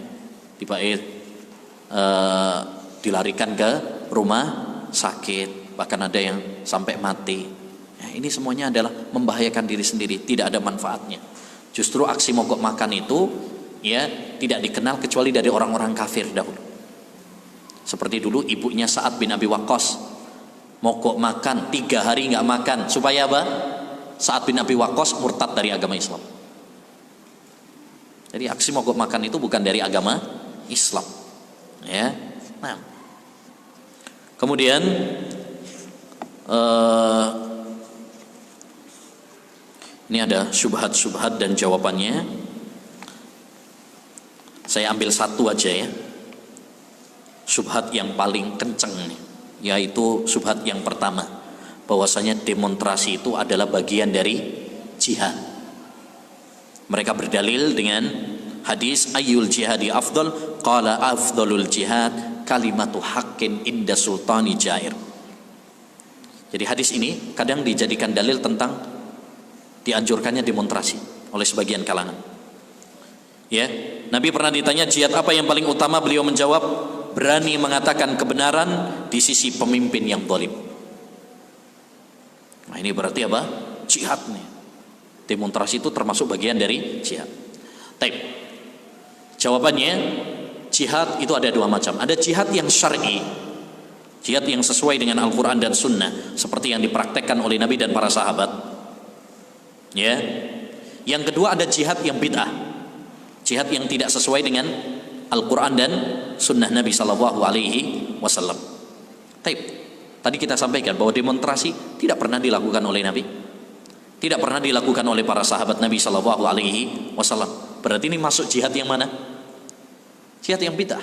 dilarikan ke rumah sakit, bahkan ada yang sampai mati. Ya, ini semuanya adalah membahayakan diri sendiri, tidak ada manfaatnya. Justru aksi mogok makan itu, ya, tidak dikenal kecuali dari orang-orang kafir dahulu. Seperti dulu ibunya Sa'ad bin Abi Waqqas mogok makan 3 hari nggak makan supaya apa? Sa'ad bin Abi Waqqas murtad dari agama Islam. Jadi aksi mogok makan itu bukan dari agama Islam, ya. Nah, kemudian ini ada syubhat-syubhat dan jawabannya. Saya ambil satu aja, ya. Syubhat yang paling kenceng nih, yaitu syubhat yang pertama, bahwasanya demonstrasi itu adalah bagian dari jihad. Mereka berdalil dengan hadis ayyul jihadi afdal, qala afdalul jihad kalimatu haqqin inda sultani jair. Jadi hadis ini kadang dijadikan dalil tentang dianjurkannya demonstrasi oleh sebagian kalangan, ya. Nabi pernah ditanya jihad apa yang paling utama, beliau menjawab berani mengatakan kebenaran di sisi pemimpin yang zalim. Nah, ini berarti apa? Jihad nih. Demonstrasi itu termasuk bagian dari jihad. Taib. Jawabannya, jihad itu ada 2 macam. Ada jihad yang syar'i, jihad yang sesuai dengan Al-Quran dan Sunnah, seperti yang dipraktekkan oleh Nabi dan para sahabat, ya. Yang kedua ada jihad yang bid'ah, jihad yang tidak sesuai dengan Al-Quran dan Sunnah Nabi Sallallahu Alaihi Wasallam. Tadi kita sampaikan bahwa demonstrasi tidak pernah dilakukan oleh Nabi, tidak pernah dilakukan oleh para sahabat Nabi Sallallahu Alaihi Wasallam. Berarti ini masuk jihad yang mana? Jihad yang bid'ah,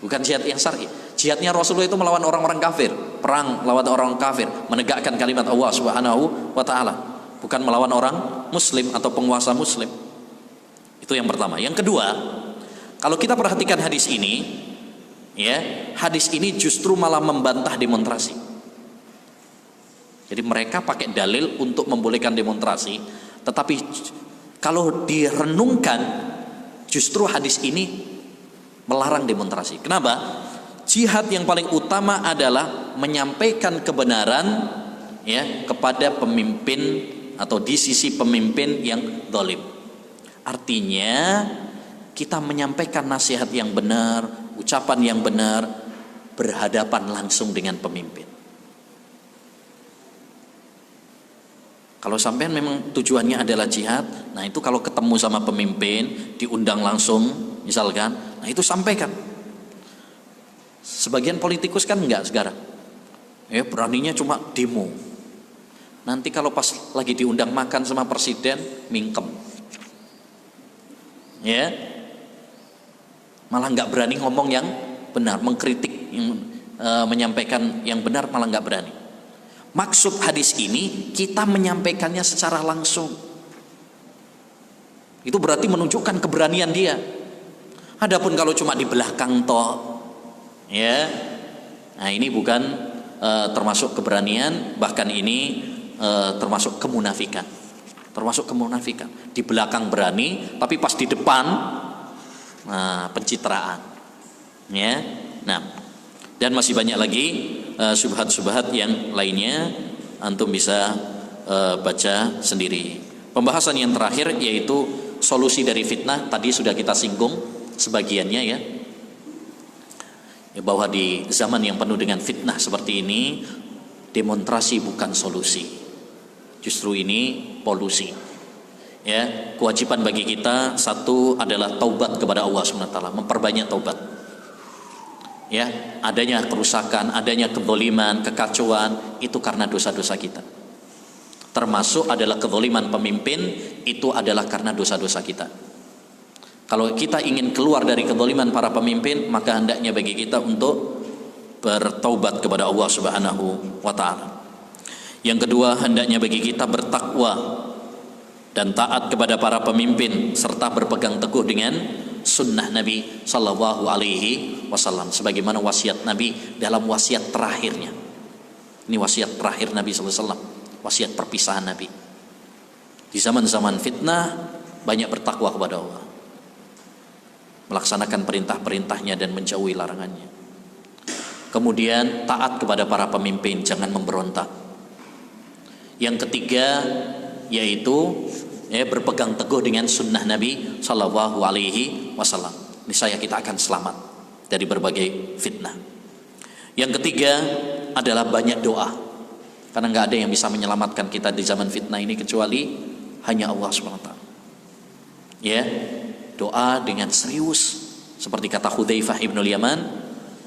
bukan jihad yang syar'i. Jihadnya Rasulullah itu melawan orang-orang kafir, perang lawan orang kafir, menegakkan kalimat Allah Subhanahu wa Ta'ala, bukan melawan orang Muslim atau penguasa Muslim. Itu yang pertama. Yang kedua, kalau kita perhatikan hadis ini, ya, hadis ini justru malah membantah demonstrasi. Jadi mereka pakai dalil untuk membolehkan demonstrasi, tetapi kalau direnungkan, justru hadis ini melarang demonstrasi. Kenapa? Jihad yang paling utama adalah menyampaikan kebenaran, ya, kepada pemimpin atau di sisi pemimpin yang zalim. Artinya kita menyampaikan nasihat yang benar, ucapan yang benar, berhadapan langsung dengan pemimpin. Kalau sampean memang tujuannya adalah jihad, nah itu kalau ketemu sama pemimpin, diundang langsung misalkan, nah itu sampaikan. Sebagian politikus kan enggak sekarang, ya, beraninya cuma demo. Nanti kalau pas lagi diundang makan sama presiden, mingkem, ya, malah nggak berani ngomong yang benar, mengkritik, menyampaikan yang benar malah nggak berani. Maksud hadis ini kita menyampaikannya secara langsung. Itu berarti menunjukkan keberanian dia. Adapun kalau cuma di belakang toh, ya, nah ini bukan termasuk keberanian, bahkan ini termasuk kemunafikan. Termasuk kemunafikan. Di belakang berani, tapi pas di depan, nah, pencitraan, ya. Nah, dan masih banyak lagi syubhat-syubhat yang lainnya, antum bisa baca sendiri. Pembahasan yang terakhir yaitu solusi dari fitnah. Tadi sudah kita singgung sebagiannya, ya, bahwa di zaman yang penuh dengan fitnah seperti ini, demonstrasi bukan solusi, justru ini polusi. Ya, kewajiban bagi kita satu adalah taubat kepada Allah SWT, memperbanyak taubat. ya, adanya kerusakan, adanya kezaliman, kekacauan, itu karena dosa-dosa kita. Termasuk adalah kezaliman pemimpin, itu adalah karena dosa-dosa kita. Kalau kita ingin keluar dari kezaliman para pemimpin, maka hendaknya bagi kita untuk bertaubat kepada Allah Subhanahu wa taala. Yang kedua, hendaknya bagi kita bertakwa dan taat kepada para pemimpin serta berpegang teguh dengan sunnah Nabi sallallahu alaihi wasallam sebagaimana wasiat Nabi dalam wasiat terakhirnya. Ini wasiat terakhir Nabi sallallahu alaihi wasallam, wasiat perpisahan Nabi. Di zaman-zaman fitnah banyak bertakwa kepada Allah, melaksanakan perintah-perintahnya dan menjauhi larangannya. Kemudian taat kepada para pemimpin, jangan memberontak. Yang ketiga yaitu berpegang teguh dengan sunnah Nabi sallallahu alaihi wasallam. Niscaya kita akan selamat dari berbagai fitnah. Yang ketiga adalah banyak doa, karena nggak ada yang bisa menyelamatkan kita di zaman fitnah ini kecuali hanya Allah SWT. Ya, doa dengan serius, seperti kata Hudzaifah ibnul Yaman,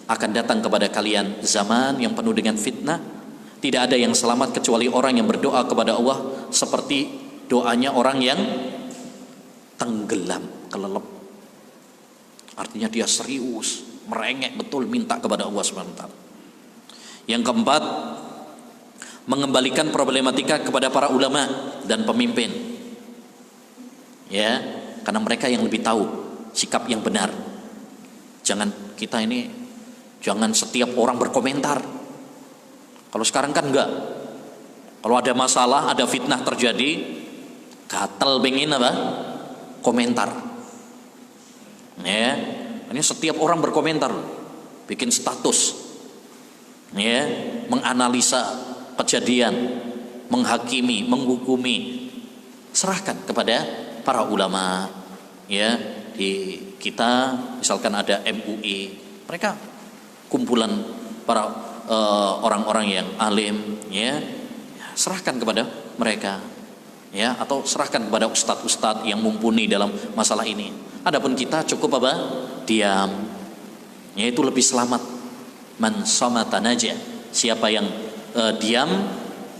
akan datang kepada kalian zaman yang penuh dengan fitnah. Tidak ada yang selamat kecuali orang yang berdoa kepada Allah seperti doanya orang yang tenggelam, kelelep. Artinya dia serius, merengek betul minta kepada Allah SWT. Yang keempat, mengembalikan problematika kepada para ulama dan pemimpin. Ya, karena mereka yang lebih tahu sikap yang benar. Jangan setiap orang berkomentar. Kalau sekarang kan enggak. Kalau ada masalah, ada fitnah terjadi, gatel pengen apa? Komentar. Ya, ini setiap orang berkomentar, bikin status, ya, menganalisa kejadian, menghakimi, menghukumi. Serahkan kepada para ulama. Ya, di kita misalkan ada MUI, mereka kumpulan para orang-orang yang alim, ya, serahkan kepada mereka, ya, atau serahkan kepada ustadz-ustadz yang mumpuni dalam masalah ini. Adapun kita cukup apa? Diam. Ya, itu lebih selamat. Man samata naja. Siapa yang diam,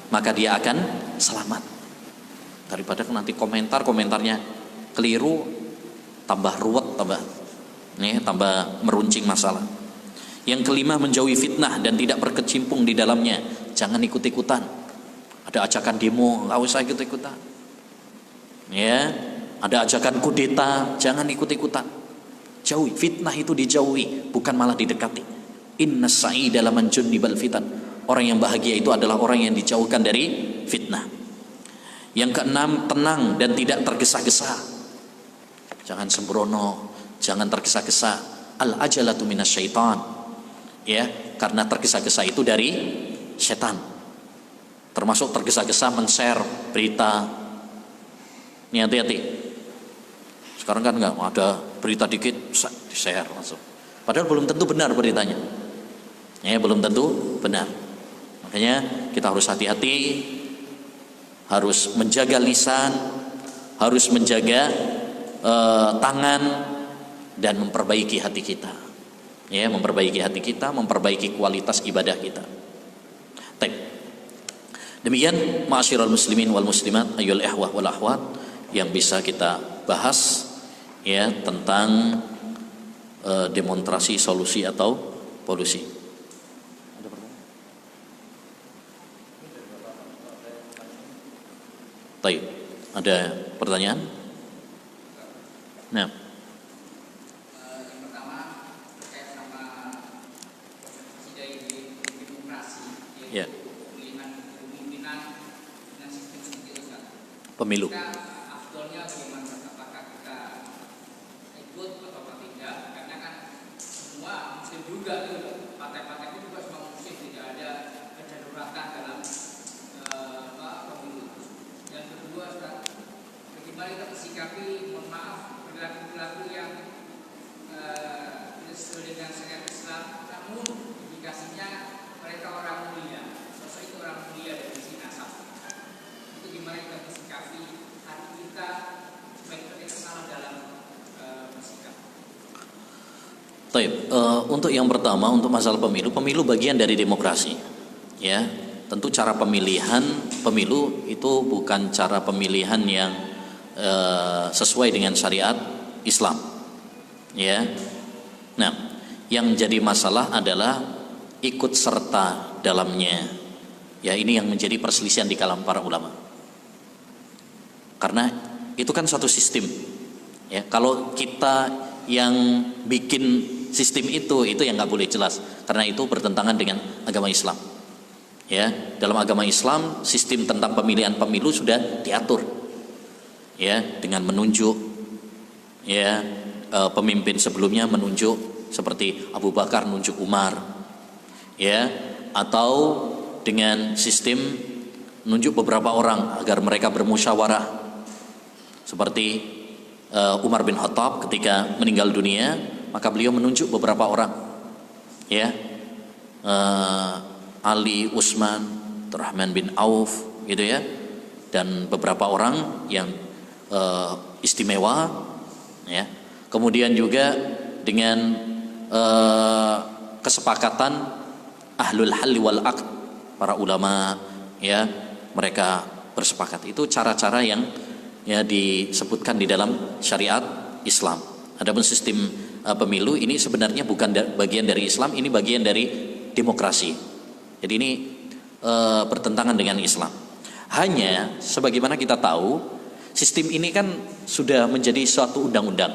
maka dia akan selamat. Daripada nanti komentarnya keliru, tambah ruwet, tambah meruncing masalah. Yang kelima, menjauhi fitnah dan tidak berkecimpung di dalamnya. Jangan ikut-ikutan. Ada ajakan demo, nggak usah ikut-ikutan. Ya, ada ajakan kudeta, jangan ikut-ikutan. Jauhi, fitnah itu dijauhi, bukan malah didekati. Inna sa'ida laman junnibal fitan. Orang yang bahagia itu adalah orang yang dijauhkan dari fitnah. Yang keenam, tenang dan tidak tergesa-gesa. Jangan sembrono, jangan tergesa-gesa. Al-ajalatu minasyaitan. Ya, karena tergesa-gesa itu dari setan. Termasuk tergesa-gesa men-share berita. Ini hati-hati. Sekarang kan enggak ada berita dikit di-share langsung. Padahal belum tentu benar beritanya. Ya, belum tentu benar. Makanya kita harus hati-hati, harus menjaga lisan, harus menjaga tangan, dan memperbaiki hati kita. Ya, memperbaiki hati kita, memperbaiki kualitas ibadah kita. Baik. Demikian ma'asyiral muslimin wal muslimat, ayyuhal ikhwah wal akhwat, yang bisa kita bahas ya tentang demonstrasi solusi atau polusi. Baik. Ada pertanyaan? Nah. Ya. Pemilu. Afdolnya bagaimana? Apakah kita ikut atau tidak? Karena kan semua muslim juga tuh, partai-partai itu juga semua muslim, tidak ada kedaruratan dalam pemilu. Yang kedua, bagaimana kita bersikapi, mohon maaf, perilaku-perilaku yang tidak sesuai dengan syariat Islam, namun indikasinya mereka orang mulia, sosok itu orang mulia dari sisi nasab. Itu gimana kita bersikapi hati kita supaya kita tidak salah dalam bersikap. Baik, Untuk yang pertama, untuk masalah pemilu, pemilu bagian dari demokrasi. Ya, tentu cara pemilihan pemilu itu bukan cara pemilihan yang sesuai dengan syariat Islam. Ya, nah, yang jadi masalah adalah ikut serta dalamnya. Ya, ini yang menjadi perselisihan di kalangan para ulama. Karena itu kan suatu sistem. Ya, kalau kita yang bikin sistem itu yang nggak boleh jelas, karena itu bertentangan dengan agama Islam. Ya, dalam agama Islam sistem tentang pemilihan pemilu sudah diatur. Ya, dengan menunjuk ya pemimpin sebelumnya menunjuk seperti Abu Bakar menunjuk Umar. Ya, atau dengan sistem menunjuk beberapa orang agar mereka bermusyawarah seperti Umar bin Khattab ketika meninggal dunia, maka beliau menunjuk beberapa orang, ya, Ali, Utsman, Abdurrahman bin Auf, gitu ya, dan beberapa orang yang istimewa, ya. Kemudian juga dengan kesepakatan ahlul halli wal aqd, para ulama, ya, mereka bersepakat. Itu cara-cara yang ya disebutkan di dalam syariat Islam. Adapun sistem pemilu ini sebenarnya bukan bagian dari Islam, ini bagian dari demokrasi. Jadi ini bertentangan dengan Islam. Hanya sebagaimana kita tahu, sistem ini kan sudah menjadi suatu undang-undang.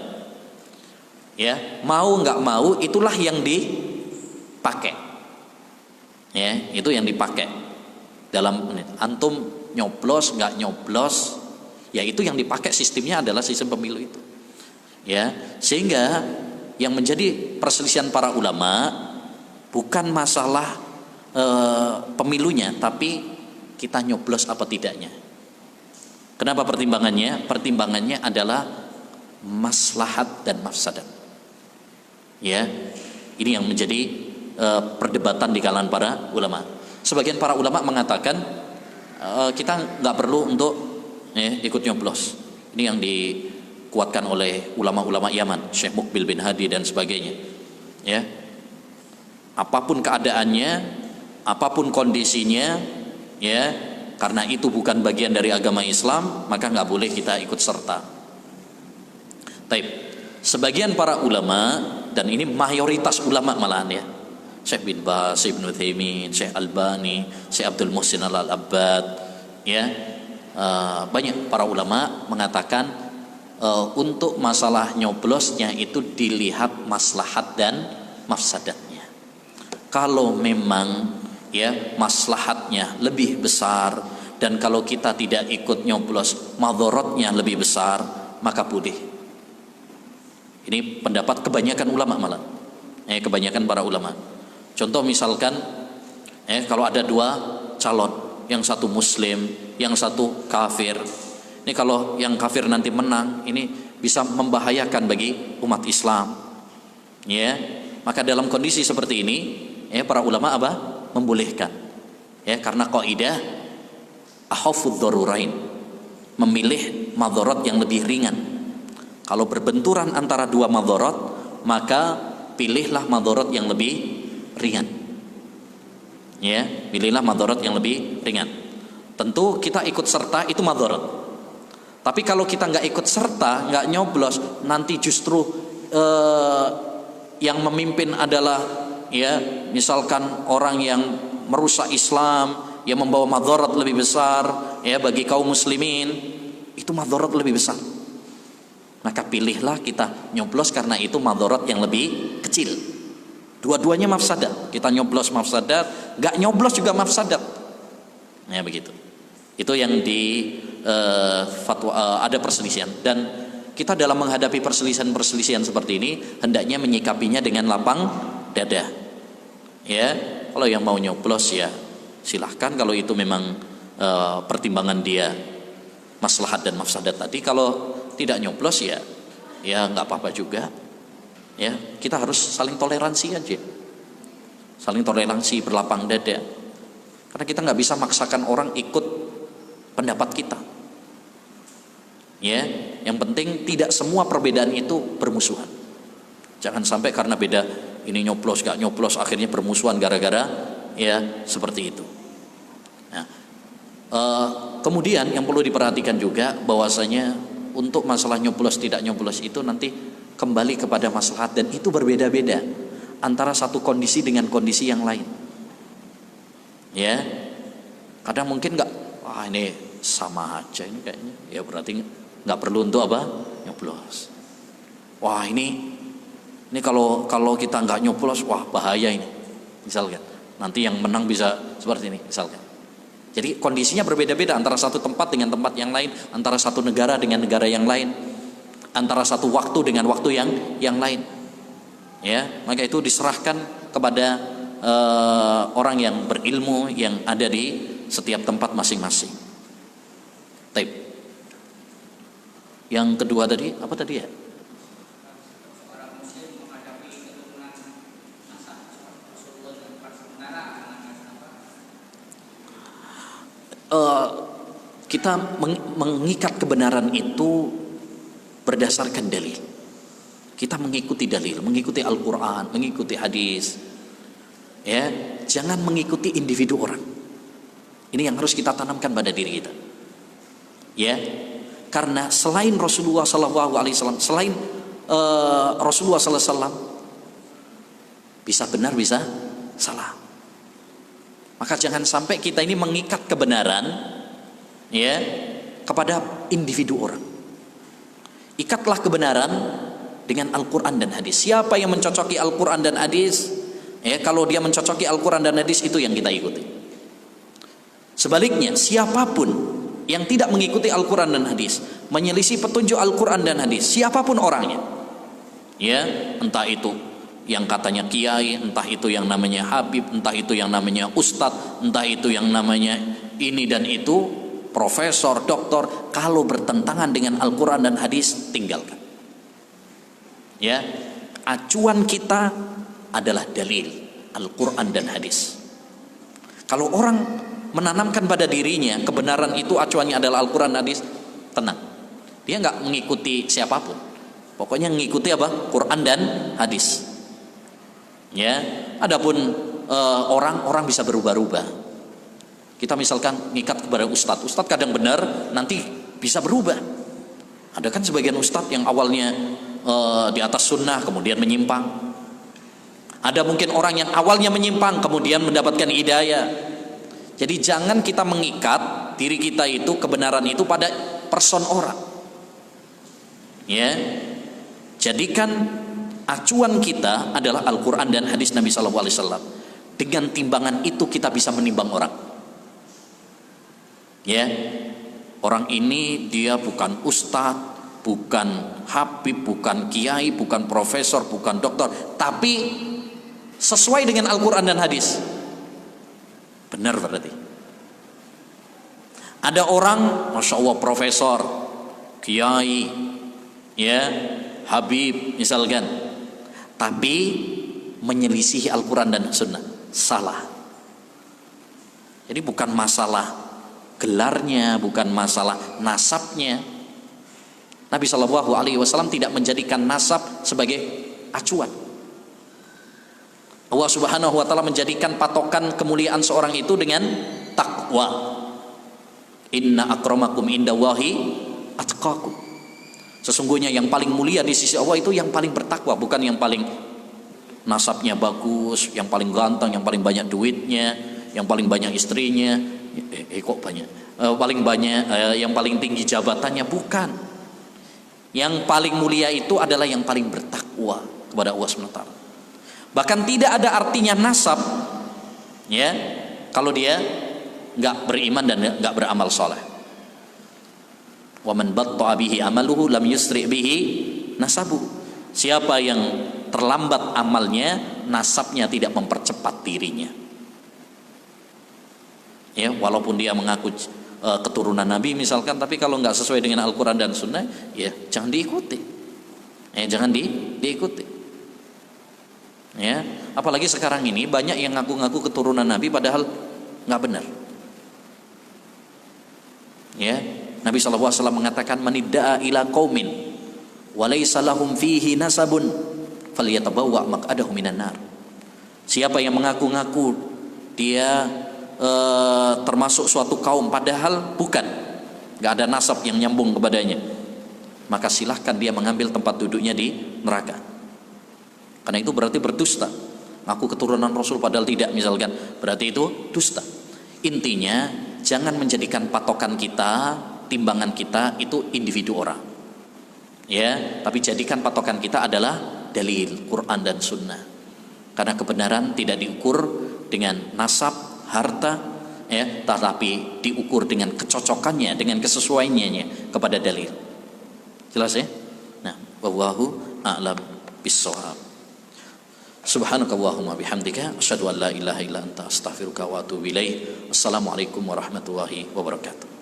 Ya, mau nggak mau itulah yang dipakai. Ya, itu yang dipakai. Dalam antum nyoblos nggak nyoblos, ya itu yang dipakai sistemnya adalah sistem pemilu itu. Ya, sehingga yang menjadi perselisihan para ulama bukan masalah pemilunya, tapi kita nyoblos apa tidaknya. Kenapa pertimbangannya? Pertimbangannya adalah maslahat dan mafsadat. Ya, ini yang menjadi perdebatan di kalangan para ulama. Sebagian para ulama mengatakan kita nggak perlu untuk ikut nyoblos. Ini yang dikuatkan oleh ulama-ulama Yaman, Syekh Muqbil bin Hadi dan sebagainya. Ya, apapun keadaannya, apapun kondisinya, ya, karena itu bukan bagian dari agama Islam, maka nggak boleh kita ikut serta. Taib. Sebagian para ulama, dan ini mayoritas ulama malahan, ya, Syekh bin Baz, Ibnu Utsaimin, Syekh Albani, Syekh Abdul Muhsin Al-Abbad, ya, banyak para ulama mengatakan untuk masalah nyoblosnya itu dilihat maslahat dan mafsadatnya. Kalau memang ya maslahatnya lebih besar, dan kalau kita tidak ikut nyoblos madharatnya lebih besar, maka boleh. Ini pendapat kebanyakan ulama malah. Kebanyakan para ulama. Contoh misalkan kalau ada dua calon, yang satu muslim, yang satu kafir. Ini kalau yang kafir nanti menang, ini bisa membahayakan bagi umat Islam. Ya, maka dalam kondisi seperti ini, para ulama apa? Membolehkan. Ya, karena kaidah akhafud darurain, memilih madharat yang lebih ringan. Kalau berbenturan antara dua madharat, maka pilihlah madharat yang lebih ringan. Ya, pilihlah madharat yang lebih ringan. Tentu kita ikut serta itu madharat. Tapi kalau kita nggak ikut serta, nggak nyoblos, nanti justru yang memimpin adalah ya misalkan orang yang merusak Islam, yang membawa madharat lebih besar ya bagi kaum muslimin, itu madharat lebih besar. Maka pilihlah kita nyoblos karena itu madharat yang lebih kecil. Dua-duanya mafsadat. Kita nyoblos mafsadat, nggak nyoblos juga mafsadat. Ya begitu. Itu yang di fatwa, ada perselisihan, dan kita dalam menghadapi perselisihan seperti ini hendaknya menyikapinya dengan lapang dada. Ya, kalau yang mau nyoblos ya silahkan, kalau itu memang pertimbangan dia maslahat dan mafsadat tadi. Kalau tidak nyoblos ya nggak apa-apa juga. Ya, kita harus saling toleransi aja, saling toleransi, berlapang dada, karena kita nggak bisa maksakan orang ikut pendapat kita. Ya, yang penting tidak semua perbedaan itu bermusuhan. Jangan sampai karena beda ini nyoblos gak nyoblos, akhirnya bermusuhan gara-gara ya seperti itu. Nah, kemudian yang perlu diperhatikan juga bahwasanya untuk masalah nyoblos tidak nyoblos itu nanti kembali kepada maslahat, dan itu berbeda-beda antara satu kondisi dengan kondisi yang lain. Ya, kadang mungkin ini sama aja ini kayaknya, ya berarti nggak perlu untuk apa nyoblos. Wah ini kalau kita nggak nyoblos, wah bahaya ini, misalkan nanti yang menang bisa seperti ini misalkan. Jadi kondisinya berbeda-beda antara satu tempat dengan tempat yang lain, antara satu negara dengan negara yang lain, antara satu waktu dengan waktu yang lain. Ya, maka itu diserahkan kepada orang yang berilmu yang ada di setiap tempat masing-masing. Taib. Yang kedua tadi apa tadi ya? Orang muslim menghadapi keturunan nasab Rasulullah dan para sementara kita mengikat kebenaran itu berdasarkan dalil. Kita mengikuti dalil, mengikuti Al-Quran, mengikuti hadis. Ya, jangan mengikuti individu orang. Ini yang harus kita tanamkan pada diri kita. Ya, karena selain Rasulullah SAW, selain Rasulullah SAW, bisa benar bisa salah. Maka jangan sampai kita ini mengikat kebenaran ya kepada individu orang. Ikatlah kebenaran dengan Al-Quran dan hadis. Siapa yang mencocoki Al-Quran dan hadis, ya kalau dia mencocoki Al-Quran dan hadis, itu yang kita ikuti. Sebaliknya, siapapun yang tidak mengikuti Al-Quran dan hadis, menyelisih petunjuk Al-Quran dan hadis, siapapun orangnya, ya entah itu yang katanya kiai, entah itu yang namanya habib, entah itu yang namanya ustadz, entah itu yang namanya ini dan itu, profesor, doktor, kalau bertentangan dengan Al-Quran dan hadis, tinggalkan. Ya, acuan kita adalah dalil Al-Quran dan hadis. Kalau orang menanamkan pada dirinya kebenaran itu acuannya adalah Al-Quran dan hadis, tenang, dia nggak mengikuti siapapun, pokoknya mengikuti apa? Quran dan hadis. Ya, adapun orang bisa berubah-ubah. Kita misalkan ngikat kepada ustadz kadang benar, nanti bisa berubah. Ada kan sebagian ustadz yang awalnya di atas sunnah kemudian menyimpang. Ada mungkin orang yang awalnya menyimpang kemudian mendapatkan hidayah. Jadi jangan kita mengikat diri kita itu, kebenaran itu pada person orang. Ya, jadikan acuan kita adalah Al-Quran dan hadis Nabi SAW. Dengan timbangan itu kita bisa menimbang orang. Ya, orang ini dia bukan ustadz, bukan habib, bukan kiai, bukan profesor, bukan doktor, tapi sesuai dengan Al-Quran dan hadis. Benar berarti. Ada orang, masya Allah, profesor, kiai, ya, habib misalkan, tapi menyelisihi Al-Quran dan Sunnah, salah. Jadi bukan masalah gelarnya, bukan masalah nasabnya. Nabi SAW tidak menjadikan nasab sebagai acuan. Allah Subhanahu wa Ta'ala menjadikan patokan kemuliaan seorang itu dengan takwa. Inna akramakum indallahi atqakum. Sesungguhnya yang paling mulia di sisi Allah itu yang paling bertakwa, bukan yang paling nasabnya bagus, yang paling ganteng, yang paling banyak duitnya, yang paling banyak istrinya, paling banyak, yang paling tinggi jabatannya, bukan. Yang paling mulia itu adalah yang paling bertakwa kepada Allah SWT. Bahkan tidak ada artinya nasab, ya, kalau dia nggak beriman dan nggak beramal soleh. Wa man batta'a bihi amaluhu lam yusri' bihi nasabu. Siapa yang terlambat amalnya, nasabnya tidak mempercepat dirinya. Ya, walaupun dia mengaku keturunan Nabi misalkan, tapi kalau nggak sesuai dengan Al-Quran dan Sunnah, ya jangan diikuti. Jangan diikuti. Ya, apalagi sekarang ini banyak yang ngaku-ngaku keturunan Nabi padahal nggak benar. Ya, Nabi SAW mengatakan, manidda'a ila qaumin walaysa lahum fihi nasabun falyatabawwa maq'adahu minan nar. Siapa yang mengaku-ngaku dia termasuk suatu kaum padahal bukan, nggak ada nasab yang nyambung kepadanya, maka silahkan dia mengambil tempat duduknya di neraka. Karena itu berarti berdusta. Ngaku keturunan Rasul padahal tidak, misalkan, berarti itu dusta. Intinya jangan menjadikan patokan kita, timbangan kita itu individu orang, ya, tapi jadikan patokan kita adalah dalil Quran dan Sunnah. Karena kebenaran tidak diukur dengan nasab, harta, ya, tetapi diukur dengan kecocokannya, dengan kesesuaiannya kepada dalil. Jelas ya? Nah, wallahu a'lam bissawab. Subhanakallahumma bihamdika asyhadu an la ilaha illa anta astaghfiruka wa atubu ilaik. Assalamualaikum warahmatullahi wabarakatuh.